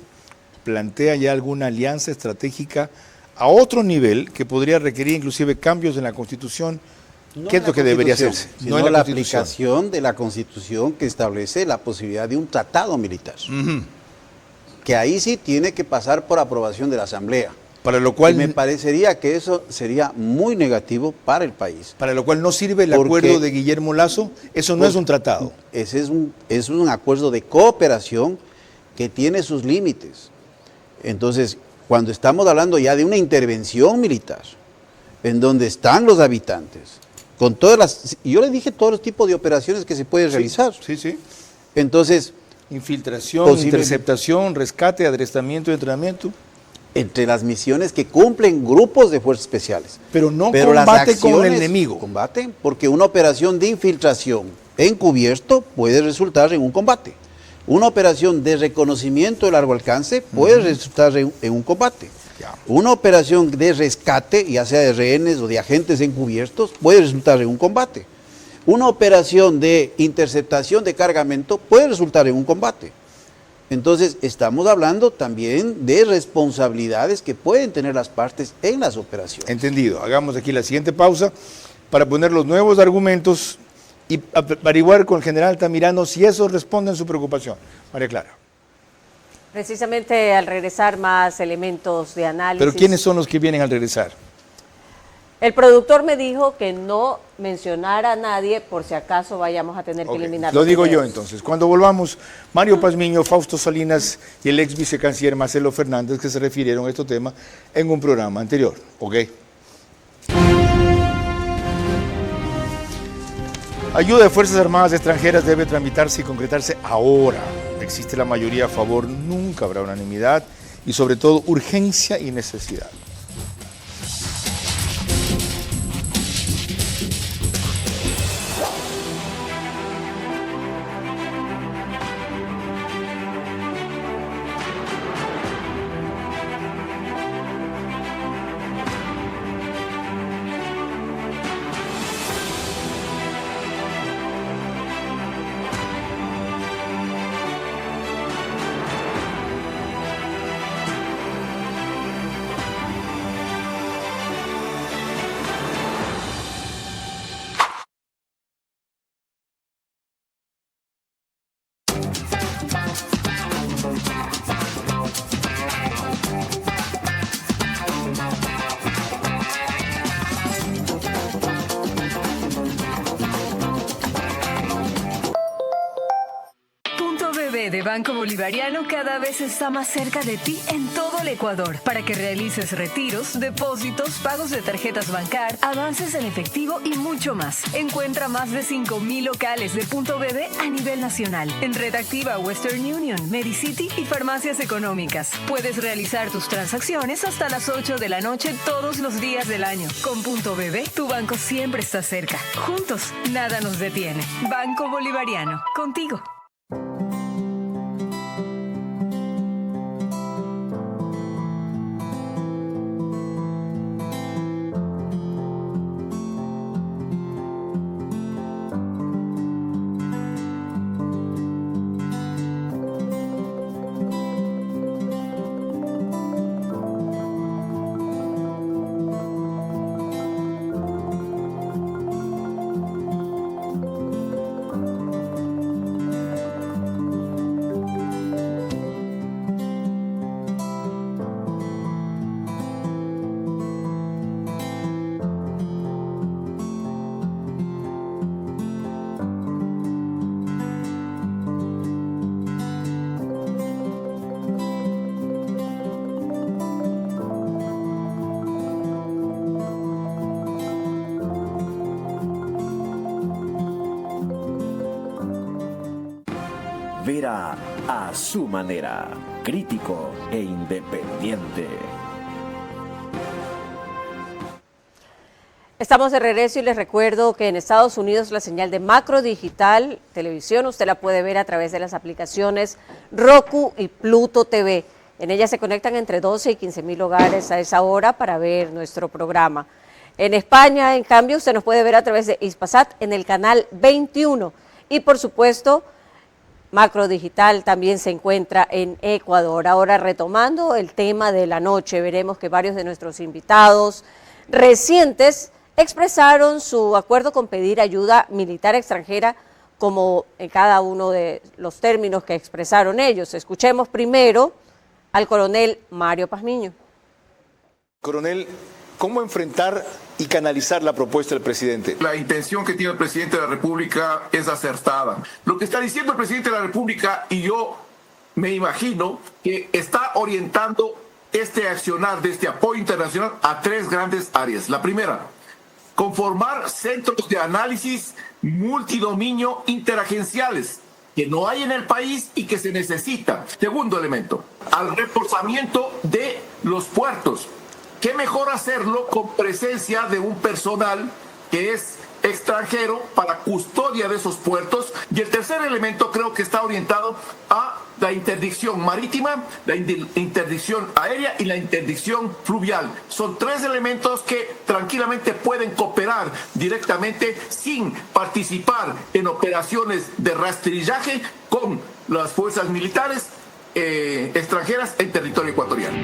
plantea ya alguna alianza estratégica a otro nivel que podría requerir inclusive cambios en la Constitución, ¿qué es lo que debería hacerse? No en la aplicación de la Constitución que establece la posibilidad de un tratado militar. Que ahí sí tiene que pasar por aprobación de la Asamblea. Para lo cual, y me parecería que eso sería muy negativo para el país. Para lo cual no sirve el acuerdo de Guillermo Lasso, eso no es un tratado. Ese es un acuerdo de cooperación que tiene sus límites. Entonces, cuando estamos hablando ya de una intervención militar, en donde están los habitantes, con todas las, yo le dije todos los tipos de operaciones que se pueden realizar. Sí. Entonces, infiltración, interceptación, rescate, adiestramiento, entrenamiento. Entre las misiones que cumplen grupos de fuerzas especiales. Pero combate con el enemigo. Combate, porque una operación de infiltración encubierto puede resultar en un combate. Una operación de reconocimiento de largo alcance puede resultar en un combate. Una operación de rescate, ya sea de rehenes o de agentes encubiertos, puede resultar en un combate. Una operación de interceptación de cargamento puede resultar en un combate. Entonces, estamos hablando también de responsabilidades que pueden tener las partes en las operaciones. Entendido. Hagamos aquí la siguiente pausa para poner los nuevos argumentos y averiguar con el general Altamirano si eso responde a su preocupación. María Clara. Precisamente al regresar más elementos de análisis. ¿Pero quiénes son los que vienen al regresar? El productor me dijo que no mencionara a nadie por si acaso vayamos a tener que eliminar. Lo digo yo entonces. Cuando volvamos, Mario Pazmiño, Fausto Salinas y el ex vicecanciller Marcelo Fernández que se refirieron a este tema en un programa anterior. ¿Ok? Ayuda de Fuerzas Armadas extranjeras debe tramitarse y concretarse ahora. Existe la mayoría a favor, nunca habrá unanimidad y sobre todo urgencia y necesidad. De Banco Bolivariano cada vez está más cerca de ti en todo el Ecuador para que realices retiros, depósitos, pagos de tarjetas Bancar, avances en efectivo y mucho más. Encuentra más de 5,000 locales de Punto BB a nivel nacional en Red Activa, Western Union, Medicity y farmacias económicas. Puedes realizar tus transacciones hasta las 8 de la noche todos los días del año. Con Punto BB, tu banco siempre está cerca. Juntos, nada nos detiene. Banco Bolivariano, contigo. Vera a su manera. crítico e independiente. Estamos de regreso y les recuerdo que en Estados Unidos la señal de Macro Digital Televisión usted la puede ver a través de las aplicaciones Roku y Pluto TV. En ella se conectan entre 12 y 15 mil hogares a esa hora para ver nuestro programa. En España, en cambio, usted nos puede ver a través de Hispasat en el canal 21. Y por supuesto, Macro Digital también se encuentra en Ecuador. Ahora, retomando el tema de la noche, veremos que varios de nuestros invitados recientes expresaron su acuerdo con pedir ayuda militar extranjera, como en cada uno de los términos que expresaron ellos. Escuchemos primero al coronel Mario Pazmiño. Coronel, ¿cómo enfrentar y canalizar la propuesta del presidente? La intención que tiene el presidente de la República es acertada. Lo que está diciendo el presidente de la República, y yo me imagino que está orientando este accionar de este apoyo internacional a tres grandes áreas. La primera, conformar centros de análisis multidominio interagenciales que no hay en el país y que se necesita. Segundo elemento, al reforzamiento de los puertos. ¿Qué mejor hacerlo con presencia de un personal que es extranjero para custodia de esos puertos? Y el tercer elemento creo que está orientado a la interdicción marítima, la interdicción aérea y la interdicción fluvial. Son tres elementos que tranquilamente pueden cooperar directamente sin participar en operaciones de rastrillaje con las fuerzas militares extranjeras en territorio ecuatoriano.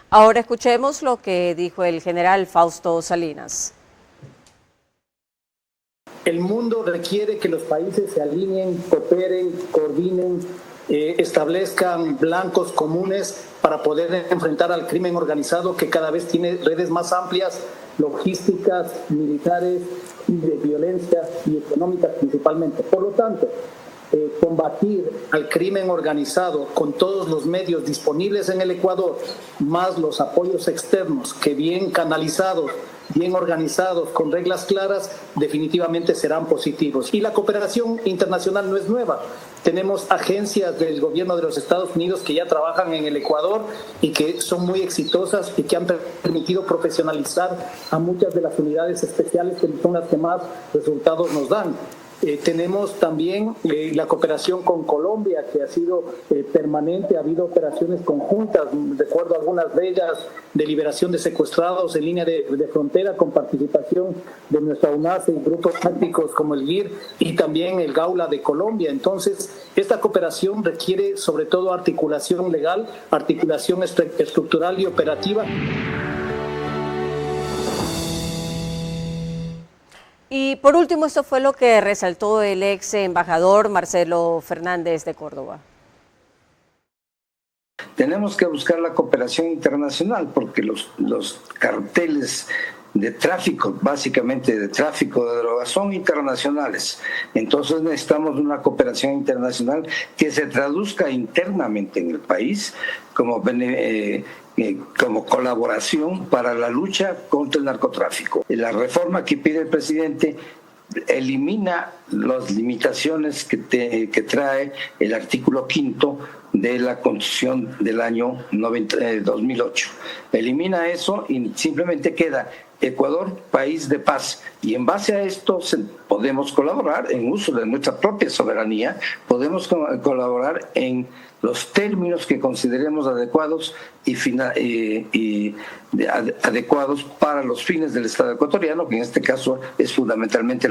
Ahora escuchemos lo que dijo el general Fausto Salinas. El mundo requiere que los países se alineen, cooperen, coordinen, establezcan blancos comunes para poder enfrentar al crimen organizado que cada vez tiene redes más amplias, logísticas, militares y de violencia y económicas principalmente. Por lo tanto, combatir al crimen organizado con todos los medios disponibles en el Ecuador, más los apoyos externos que bien canalizados, bien organizados, con reglas claras, definitivamente serán positivos. Y la cooperación internacional no es nueva. Tenemos agencias del gobierno de los Estados Unidos que ya trabajan en el Ecuador y que son muy exitosas y que han permitido profesionalizar a muchas de las unidades especiales que son las que más resultados nos dan. Tenemos también la cooperación con Colombia, que ha sido permanente, ha habido operaciones conjuntas, recuerdo algunas de ellas, de liberación de secuestrados en línea de frontera, con participación de nuestra UNACE y grupos tácticos como el GIR y también el Gaula de Colombia. Entonces, esta cooperación requiere sobre todo articulación legal, articulación estructural y operativa. Y por último, esto fue lo que resaltó el ex embajador Marcelo Fernández de Córdoba. Tenemos que buscar la cooperación internacional porque los carteles de tráfico, básicamente de tráfico de drogas, son internacionales. Entonces necesitamos una cooperación internacional que se traduzca internamente en el país como colaboración para la lucha contra el narcotráfico. La reforma que pide el presidente elimina las limitaciones que trae el artículo 5 de la Constitución del año 2008. Elimina eso y simplemente queda Ecuador, país de paz. Y en base a esto podemos colaborar en uso de nuestra propia soberanía, podemos colaborar en los términos que consideremos adecuados y adecuados para los fines del Estado ecuatoriano, que en este caso es fundamentalmente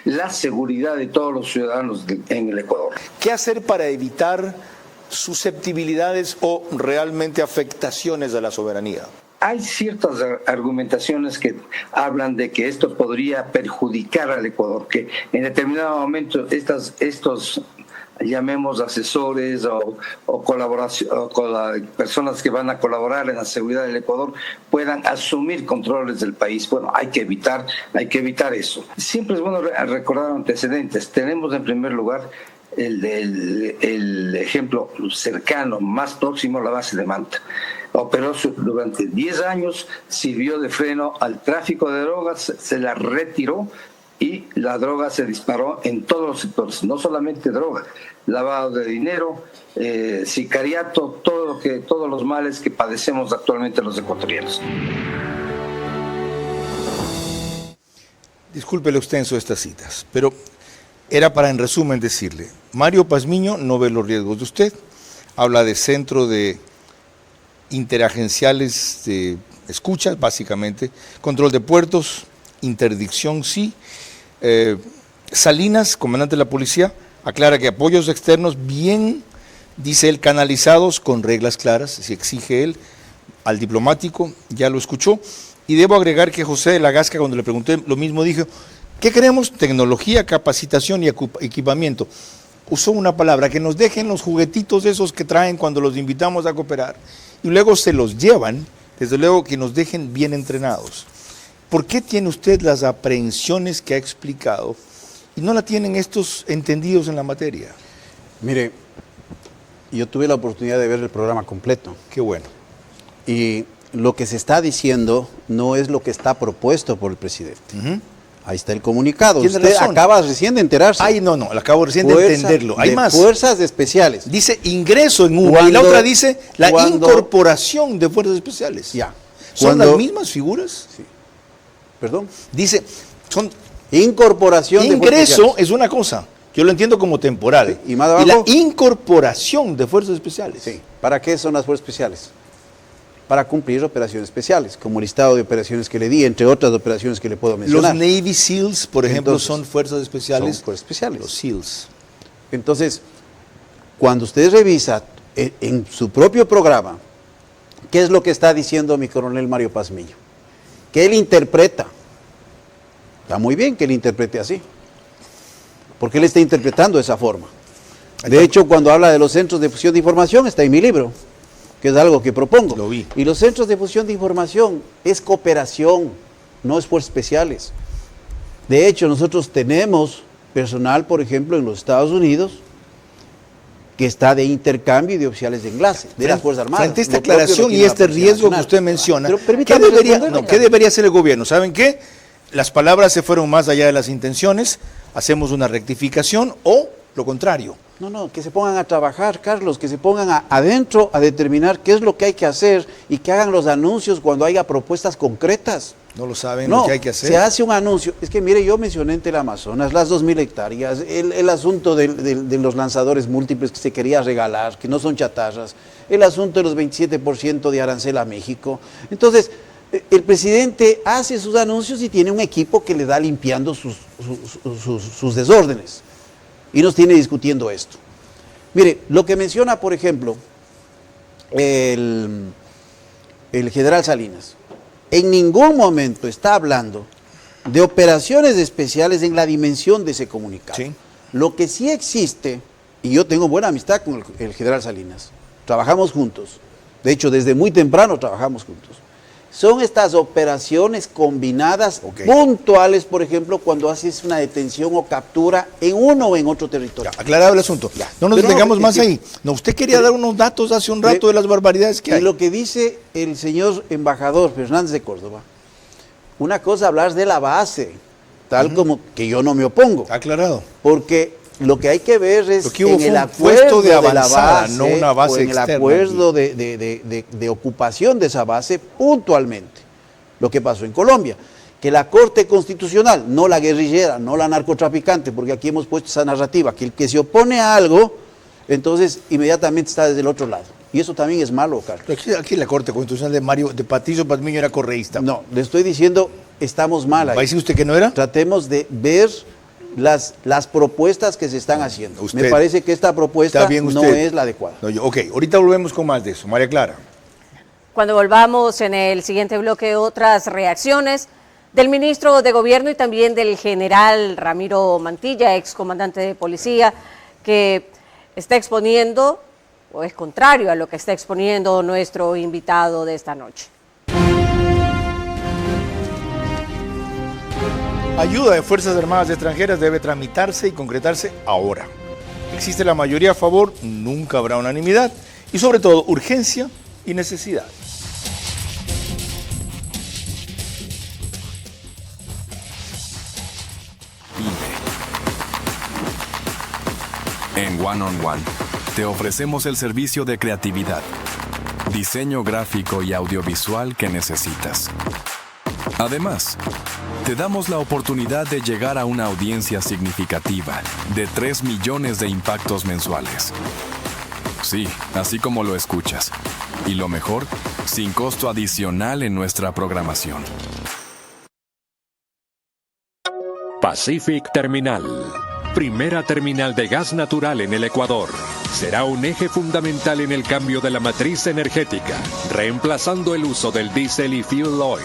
la seguridad de todos los ciudadanos en el Ecuador. ¿Qué hacer para evitar susceptibilidades o realmente afectaciones a la soberanía? Hay ciertas argumentaciones que hablan de que esto podría perjudicar al Ecuador, que en determinado momento estos llamemos asesores o personas que van a colaborar en la seguridad del Ecuador puedan asumir controles del país. Bueno, hay que evitar eso. Siempre es bueno recordar antecedentes. Tenemos en primer lugar el ejemplo cercano, más próximo a la base de Manta. Operó durante 10 años, sirvió de freno al tráfico de drogas, se la retiró y la droga se disparó en todos los sectores, no solamente droga, lavado de dinero, sicariato, todos los males que padecemos actualmente los ecuatorianos. Disculpe lo extenso de estas citas, pero era para en resumen decirle, Mario Pazmiño no ve los riesgos de usted, habla de centro de interagenciales de escuchas, básicamente, control de puertos, interdicción sí. Salinas, comandante de la policía, aclara que apoyos externos bien, dice él, canalizados con reglas claras, si exige él, al diplomático, ya lo escuchó. Y debo agregar que José de la Gasca, cuando le pregunté lo mismo, dijo, ¿qué queremos? Tecnología, capacitación y equipamiento. Usó una palabra, que nos dejen los juguetitos esos que traen cuando los invitamos a cooperar y luego se los llevan, desde luego que nos dejen bien entrenados. ¿Por qué tiene usted las aprehensiones que ha explicado y no la tienen estos entendidos en la materia? Mire, yo tuve la oportunidad de ver el programa completo. Qué bueno. Y lo que se está diciendo no es lo que está propuesto por el presidente. Ahí está el comunicado. Usted acaba recién de enterarse. Ay, no, acabo recién de entenderlo. Hay más. Fuerzas especiales. Dice ingreso en una y la otra dice la incorporación de fuerzas especiales. Ya. ¿Son las mismas figuras? Sí. ¿Perdón? Dice, son incorporación de fuerzas especiales. Ingreso es una cosa. Yo lo entiendo como temporal. Sí. Y más abajo, la incorporación de fuerzas especiales. Sí. ¿Para qué son las fuerzas especiales? Para cumplir operaciones especiales, como el listado de operaciones que le di, entre otras operaciones que le puedo mencionar. Los Navy SEALs, por ejemplo, son fuerzas especiales. Son fuerzas especiales. Los SEALs. Entonces, cuando usted revisa en su propio programa, ¿qué es lo que está diciendo mi coronel Mario Pazmiño? Que él interpreta. Está muy bien que él interprete así, porque él está interpretando de esa forma. De hecho, cuando habla de los centros de fusión de información, está en mi libro, que es algo que propongo. Lo vi. Y los centros de fusión de información es cooperación, no es fuerzas especiales. De hecho, nosotros tenemos personal, por ejemplo, en los Estados Unidos, que está de intercambio y de oficiales de enlace, de las Fuerzas Armadas. Frente a esta aclaración y este riesgo que usted menciona, ¿qué debería hacer el gobierno? ¿Saben qué? Las palabras se fueron más allá de las intenciones, hacemos una rectificación o lo contrario. No, que se pongan a trabajar, Carlos, que se pongan adentro a determinar qué es lo que hay que hacer y que hagan los anuncios cuando haya propuestas concretas. No lo saben lo que hay que hacer. Se hace un anuncio. Es que mire, yo mencioné en Teleamazonas las 2.000 hectáreas, el asunto de los lanzadores múltiples que se quería regalar, que no son chatarras, el asunto de los 27% de arancel a México. Entonces, el presidente hace sus anuncios y tiene un equipo que le da limpiando sus desórdenes. Y nos tiene discutiendo esto. Mire, lo que menciona, por ejemplo, el general Salinas, en ningún momento está hablando de operaciones especiales en la dimensión de ese comunicado. Sí. Lo que sí existe, y yo tengo buena amistad con el general Salinas, trabajamos juntos, de hecho desde muy temprano trabajamos juntos, son estas operaciones combinadas puntuales, por ejemplo, cuando haces una detención o captura en uno o en otro territorio. Aclarado el asunto. No nos detengamos más ahí. No, usted quería dar unos datos hace un rato de las barbaridades que hay. Y lo que dice el señor embajador Fernández de Córdoba, una cosa hablar de la base, tal como que yo no me opongo. Aclarado. Porque lo que hay que ver es que hubo en el acuerdo de avanzada, la base, no una base en el externa. acuerdo de ocupación de esa base puntualmente. Lo que pasó en Colombia, que la Corte Constitucional, no la guerrillera, no la narcotraficante, porque aquí hemos puesto esa narrativa, que el que se opone a algo, entonces inmediatamente está desde el otro lado. Y eso también es malo, Carlos. Aquí la Corte Constitucional de Patricio Pazmiño era correísta. No, le estoy diciendo, estamos mal ahí. ¿Va a decir usted que no era? Tratemos de ver las propuestas que se están haciendo. Me parece que esta propuesta no es la adecuada. Ok, ahorita volvemos con más de eso. María Clara. Cuando volvamos en el siguiente bloque, otras reacciones del ministro de Gobierno y también del general Ramiro Mantilla, excomandante de policía, que está exponiendo, o es contrario a lo que está exponiendo nuestro invitado de esta noche. Ayuda de Fuerzas Armadas extranjeras debe tramitarse y concretarse ahora. Existe la mayoría a favor, nunca habrá unanimidad y sobre todo urgencia y necesidad. En One on One, te ofrecemos el servicio de creatividad, diseño gráfico y audiovisual que necesitas. Además, te damos la oportunidad de llegar a una audiencia significativa de 3 millones de impactos mensuales. Sí, así como lo escuchas. Y lo mejor, sin costo adicional en nuestra programación. Pacific Terminal, primera terminal de gas natural en el Ecuador. Será un eje fundamental en el cambio de la matriz energética, reemplazando el uso del diésel y fuel oil.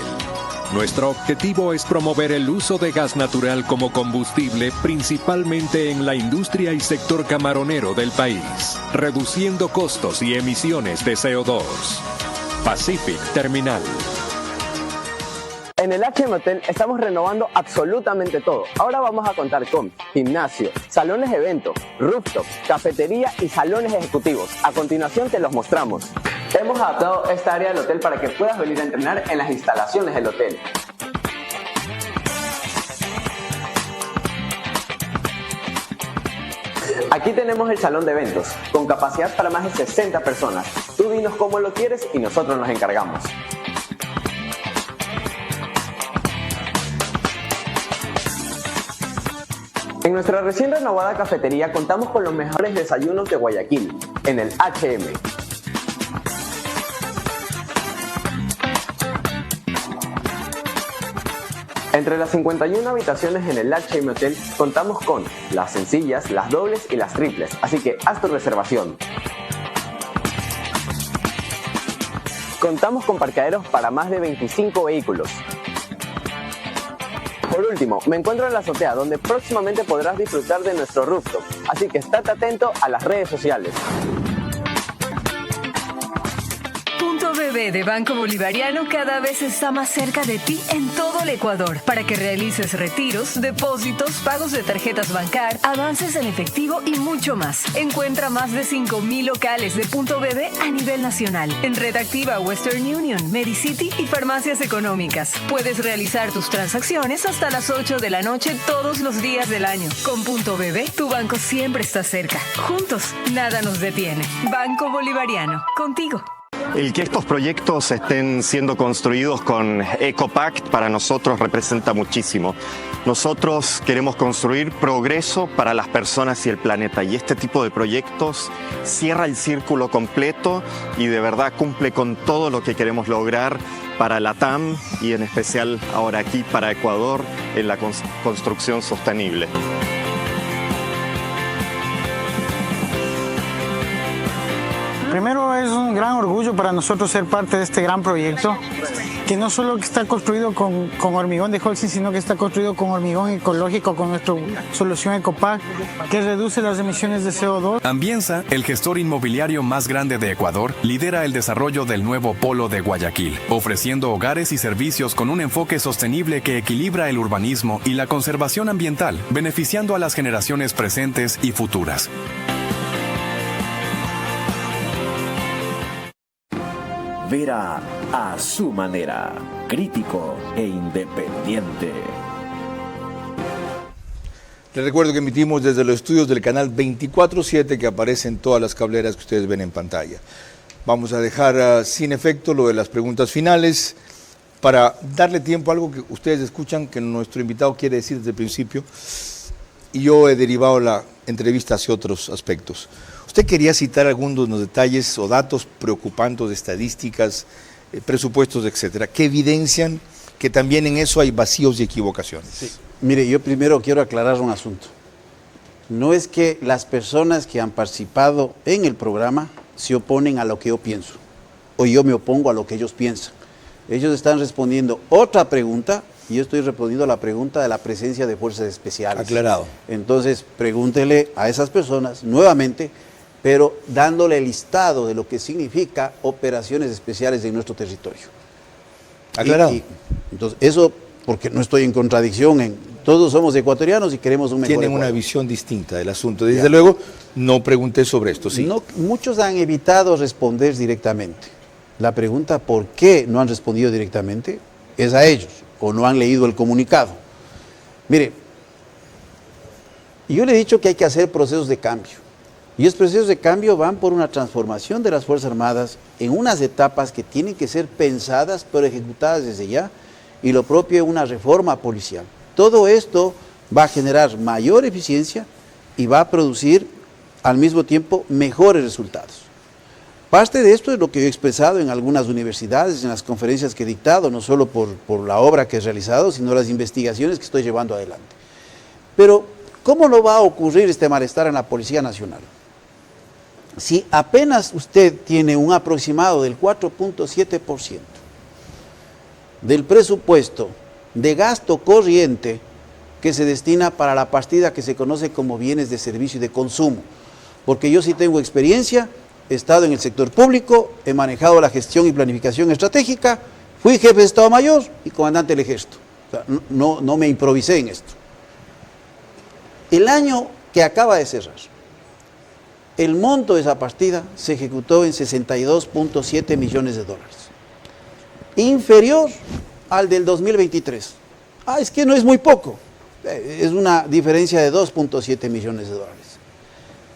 Nuestro objetivo es promover el uso de gas natural como combustible principalmente en la industria y sector camaronero del país, reduciendo costos y emisiones de CO2. Pacific Terminal. En el HM Hotel estamos renovando absolutamente todo. Ahora vamos a contar con gimnasio, salones de eventos, rooftop, cafetería y salones ejecutivos. A continuación te los mostramos. Hemos adaptado esta área del hotel para que puedas venir a entrenar en las instalaciones del hotel. Aquí tenemos el salón de eventos, con capacidad para más de 60 personas. Tú dinos cómo lo quieres y nosotros nos encargamos. En nuestra recién renovada cafetería contamos con los mejores desayunos de Guayaquil, en el HM. Entre las 51 habitaciones en el HM Hotel contamos con las sencillas, las dobles y las triples, así que haz tu reservación. Contamos con parqueaderos para más de 25 vehículos. Por último, me encuentro en la azotea, donde próximamente podrás disfrutar de nuestro rooftop, así que estate atento a las redes sociales. Punto BB de Banco Bolivariano cada vez está más cerca de ti en todo el Ecuador para que realices retiros, depósitos, pagos de tarjetas Bancar, avances en efectivo y mucho más. Encuentra más de 5,000 locales de Punto BB a nivel nacional en Red Activa, Western Union, Medicity y farmacias económicas. Puedes realizar tus transacciones hasta las 8 de la noche todos los días del año. Con Punto BB, tu banco siempre está cerca. Juntos, nada nos detiene. Banco Bolivariano, contigo. El que estos proyectos estén siendo construidos con EcoPact para nosotros representa muchísimo. Nosotros queremos construir progreso para las personas y el planeta, y este tipo de proyectos cierra el círculo completo y de verdad cumple con todo lo que queremos lograr para la TAM y en especial ahora aquí para Ecuador en la construcción sostenible. Primero, es un gran orgullo para nosotros ser parte de este gran proyecto, que no solo está construido con hormigón de Holcim, sino que está construido con hormigón ecológico, con nuestra solución EcoPact, que reduce las emisiones de CO2. Ambienza, el gestor inmobiliario más grande de Ecuador, lidera el desarrollo del nuevo polo de Guayaquil, ofreciendo hogares y servicios con un enfoque sostenible que equilibra el urbanismo y la conservación ambiental, beneficiando a las generaciones presentes y futuras. Vera a su manera, crítico e independiente. Les recuerdo que emitimos desde los estudios del canal 24/7 que aparece en todas las cableras que ustedes ven en pantalla. Vamos a dejar sin efecto lo de las preguntas finales para darle tiempo a algo que ustedes escuchan que nuestro invitado quiere decir desde el principio, y yo he derivado la entrevista hacia otros aspectos. Usted quería citar algunos de los detalles o datos preocupantes de estadísticas, presupuestos, etcétera, que evidencian que también en eso hay vacíos y equivocaciones. Sí. Mire, yo primero quiero aclarar un asunto. No es que las personas que han participado en el programa se oponen a lo que yo pienso, o yo me opongo a lo que ellos piensan. Ellos están respondiendo otra pregunta y yo estoy respondiendo a la pregunta de la presencia de fuerzas especiales. Aclarado. Entonces, pregúntele a esas personas nuevamente, pero dándole el listado de lo que significa operaciones especiales en nuestro territorio. Aclarado. Entonces, eso, porque no estoy en contradicción, todos somos ecuatorianos y queremos un mejor Tienen Ecuador. una visión distinta del asunto. Desde luego, no pregunté sobre esto, ¿sí? No, muchos han evitado responder directamente. La pregunta ¿por qué no han respondido directamente? Es a ellos, o no han leído el comunicado. Mire, yo le he dicho que hay que hacer procesos de cambio. Y esos procesos de cambio van por una transformación de las Fuerzas Armadas en unas etapas que tienen que ser pensadas pero ejecutadas desde ya, y lo propio es una reforma policial. Todo esto va a generar mayor eficiencia y va a producir al mismo tiempo mejores resultados. Parte de esto es lo que he expresado en algunas universidades, en las conferencias que he dictado, no solo por la obra que he realizado, sino las investigaciones que estoy llevando adelante. Pero, ¿cómo no va a ocurrir este malestar en la Policía Nacional? Si apenas usted tiene un aproximado del 4.7% del presupuesto de gasto corriente que se destina para la partida que se conoce como bienes de servicio y de consumo, porque yo sí tengo experiencia, he estado en el sector público, he manejado la gestión y planificación estratégica, fui jefe de Estado Mayor y comandante del Ejército. O sea, no me improvisé en esto. El año que acaba de cerrar, el monto de esa partida se ejecutó en 62.7 millones de dólares. Inferior al del 2023. Es que no es muy poco. Es una diferencia de 2.7 millones de dólares.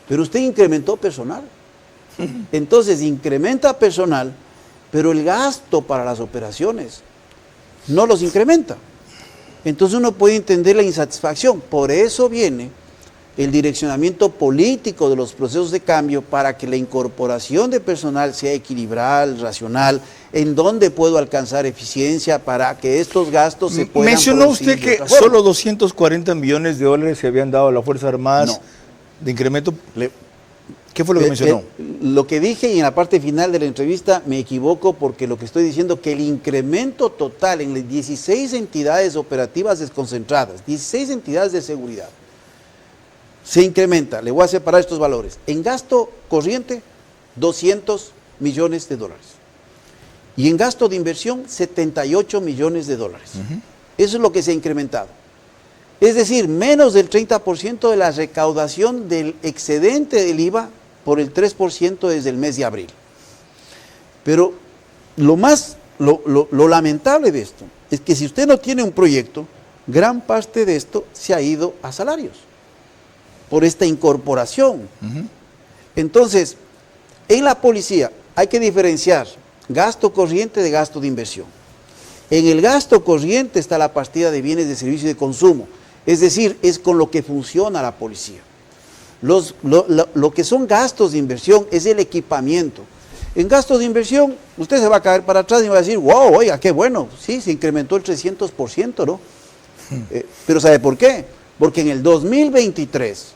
Pero usted incrementó personal. Entonces incrementa personal, pero el gasto para las operaciones no los incrementa. Entonces uno puede entender la insatisfacción. Por eso viene el direccionamiento político de los procesos de cambio para que la incorporación de personal sea equilibrada, racional, en donde puedo alcanzar eficiencia para que estos gastos se puedan Mencionó usted que de otra forma. solo 240 millones de dólares se habían dado a las Fuerzas Armadas de incremento. ¿Qué fue lo que mencionó? Lo que dije, y en la parte final de la entrevista me equivoco, porque lo que estoy diciendo que el incremento total en las 16 entidades operativas desconcentradas, 16 entidades de seguridad, se incrementa. Le voy a separar estos valores. En gasto corriente, 200 millones de dólares. Y en gasto de inversión, 78 millones de dólares. Eso es lo que se ha incrementado. Es decir, menos del 30% de la recaudación del excedente del IVA por el 3% desde el mes de abril. Pero lo lamentable de esto es que si usted no tiene un proyecto, gran parte de esto se ha ido a salarios por esta incorporación. Entonces, en la policía hay que diferenciar gasto corriente de gasto de inversión. En el gasto corriente está la partida de bienes de servicio y de consumo, es decir, es con lo que funciona la policía. Lo que son gastos de inversión es el equipamiento. En gastos de inversión, usted se va a caer para atrás y va a decir, wow, oiga, qué bueno, sí, se incrementó el 300%, ¿no? Pero ¿sabe por qué? Porque en el 2023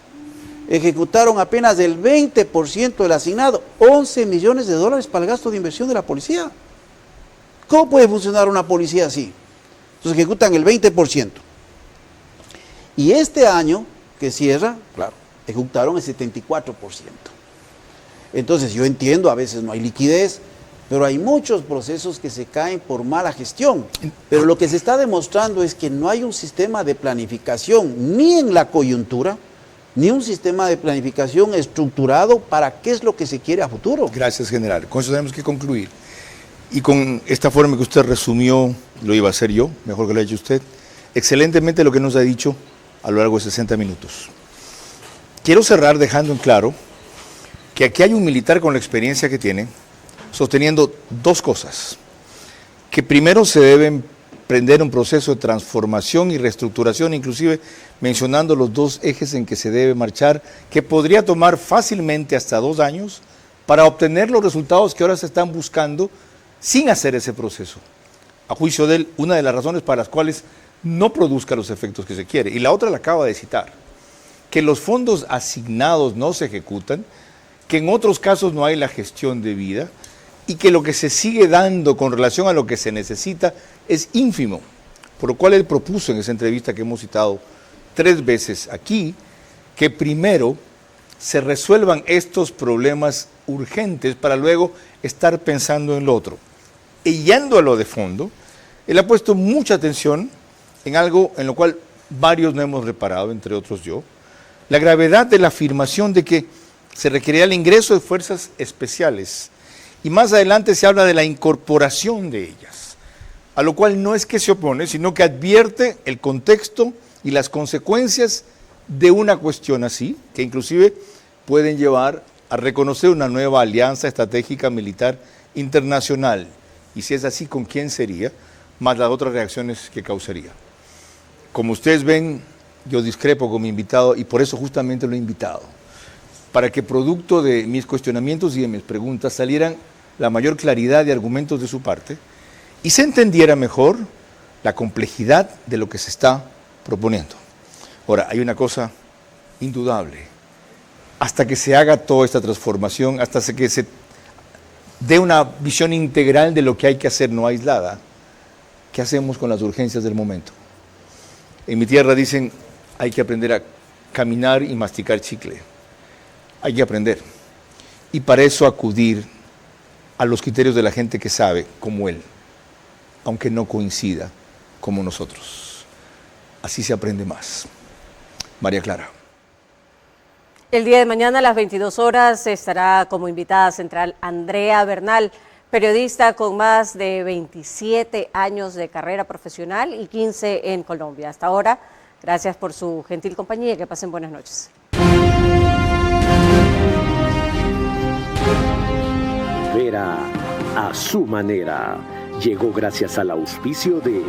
ejecutaron apenas el 20% del asignado, 11 millones de dólares para el gasto de inversión de la policía. ¿Cómo puede funcionar una policía así? Entonces ejecutan el 20%. Y este año que cierra, claro, ejecutaron el 74%. Entonces yo entiendo, a veces no hay liquidez, pero hay muchos procesos que se caen por mala gestión. Pero lo que se está demostrando es que no hay un sistema de planificación, ni en la coyuntura, ni un sistema de planificación estructurado para qué es lo que se quiere a futuro. Gracias, general. Con eso tenemos que concluir. Y con esta forma que usted resumió, lo iba a hacer yo, mejor que lo ha hecho usted, excelentemente lo que nos ha dicho a lo largo de 60 minutos. Quiero cerrar dejando en claro que aquí hay un militar con la experiencia que tiene, sosteniendo dos cosas. Que primero se debe emprender un proceso de transformación y reestructuración, inclusive mencionando los dos ejes en que se debe marchar, que podría tomar fácilmente hasta 2 años para obtener los resultados que ahora se están buscando sin hacer ese proceso. A juicio de él, una de las razones para las cuales no produzca los efectos que se quiere. Y la otra la acaba de citar, que los fondos asignados no se ejecutan, que en otros casos no hay la gestión debida y que lo que se sigue dando con relación a lo que se necesita es ínfimo. Por lo cual él propuso en esa entrevista que hemos citado 3 veces aquí, que primero se resuelvan estos problemas urgentes para luego estar pensando en lo otro. Y yendo a lo de fondo, él ha puesto mucha atención en algo en lo cual varios no hemos reparado, entre otros yo, la gravedad de la afirmación de que se requería el ingreso de fuerzas especiales y más adelante se habla de la incorporación de ellas, a lo cual no es que se opone, sino que advierte el contexto y las consecuencias de una cuestión así, que inclusive pueden llevar a reconocer una nueva alianza estratégica militar internacional. Y si es así, ¿con quién sería? Más las otras reacciones que causaría. Como ustedes ven, yo discrepo con mi invitado y por eso justamente lo he invitado. Para que producto de mis cuestionamientos y de mis preguntas salieran la mayor claridad de argumentos de su parte y se entendiera mejor la complejidad de lo que se está proponiendo. Ahora, hay una cosa indudable. Hasta que se haga toda esta transformación, hasta que se dé una visión integral de lo que hay que hacer, no aislada, ¿qué hacemos con las urgencias del momento? En mi tierra dicen, hay que aprender a caminar y masticar chicle. Hay que aprender. Y para eso acudir a los criterios de la gente que sabe, como él, aunque no coincida como nosotros. Así se aprende más. María Clara. El día de mañana a las 22 horas estará como invitada central Andrea Bernal, periodista con más de 27 años de carrera profesional y 15 en Colombia. Hasta ahora, gracias por su gentil compañía y que pasen buenas noches. Vera a su manera. Llegó gracias al auspicio de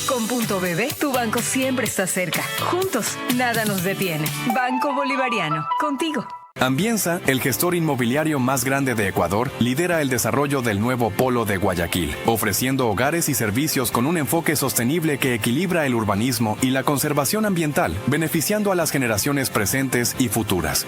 Con Punto BB, tu banco siempre está cerca. Juntos, nada nos detiene. Banco Bolivariano, contigo. Ambienza, el gestor inmobiliario más grande de Ecuador, lidera el desarrollo del nuevo polo de Guayaquil, ofreciendo hogares y servicios con un enfoque sostenible que equilibra el urbanismo y la conservación ambiental, beneficiando a las generaciones presentes y futuras.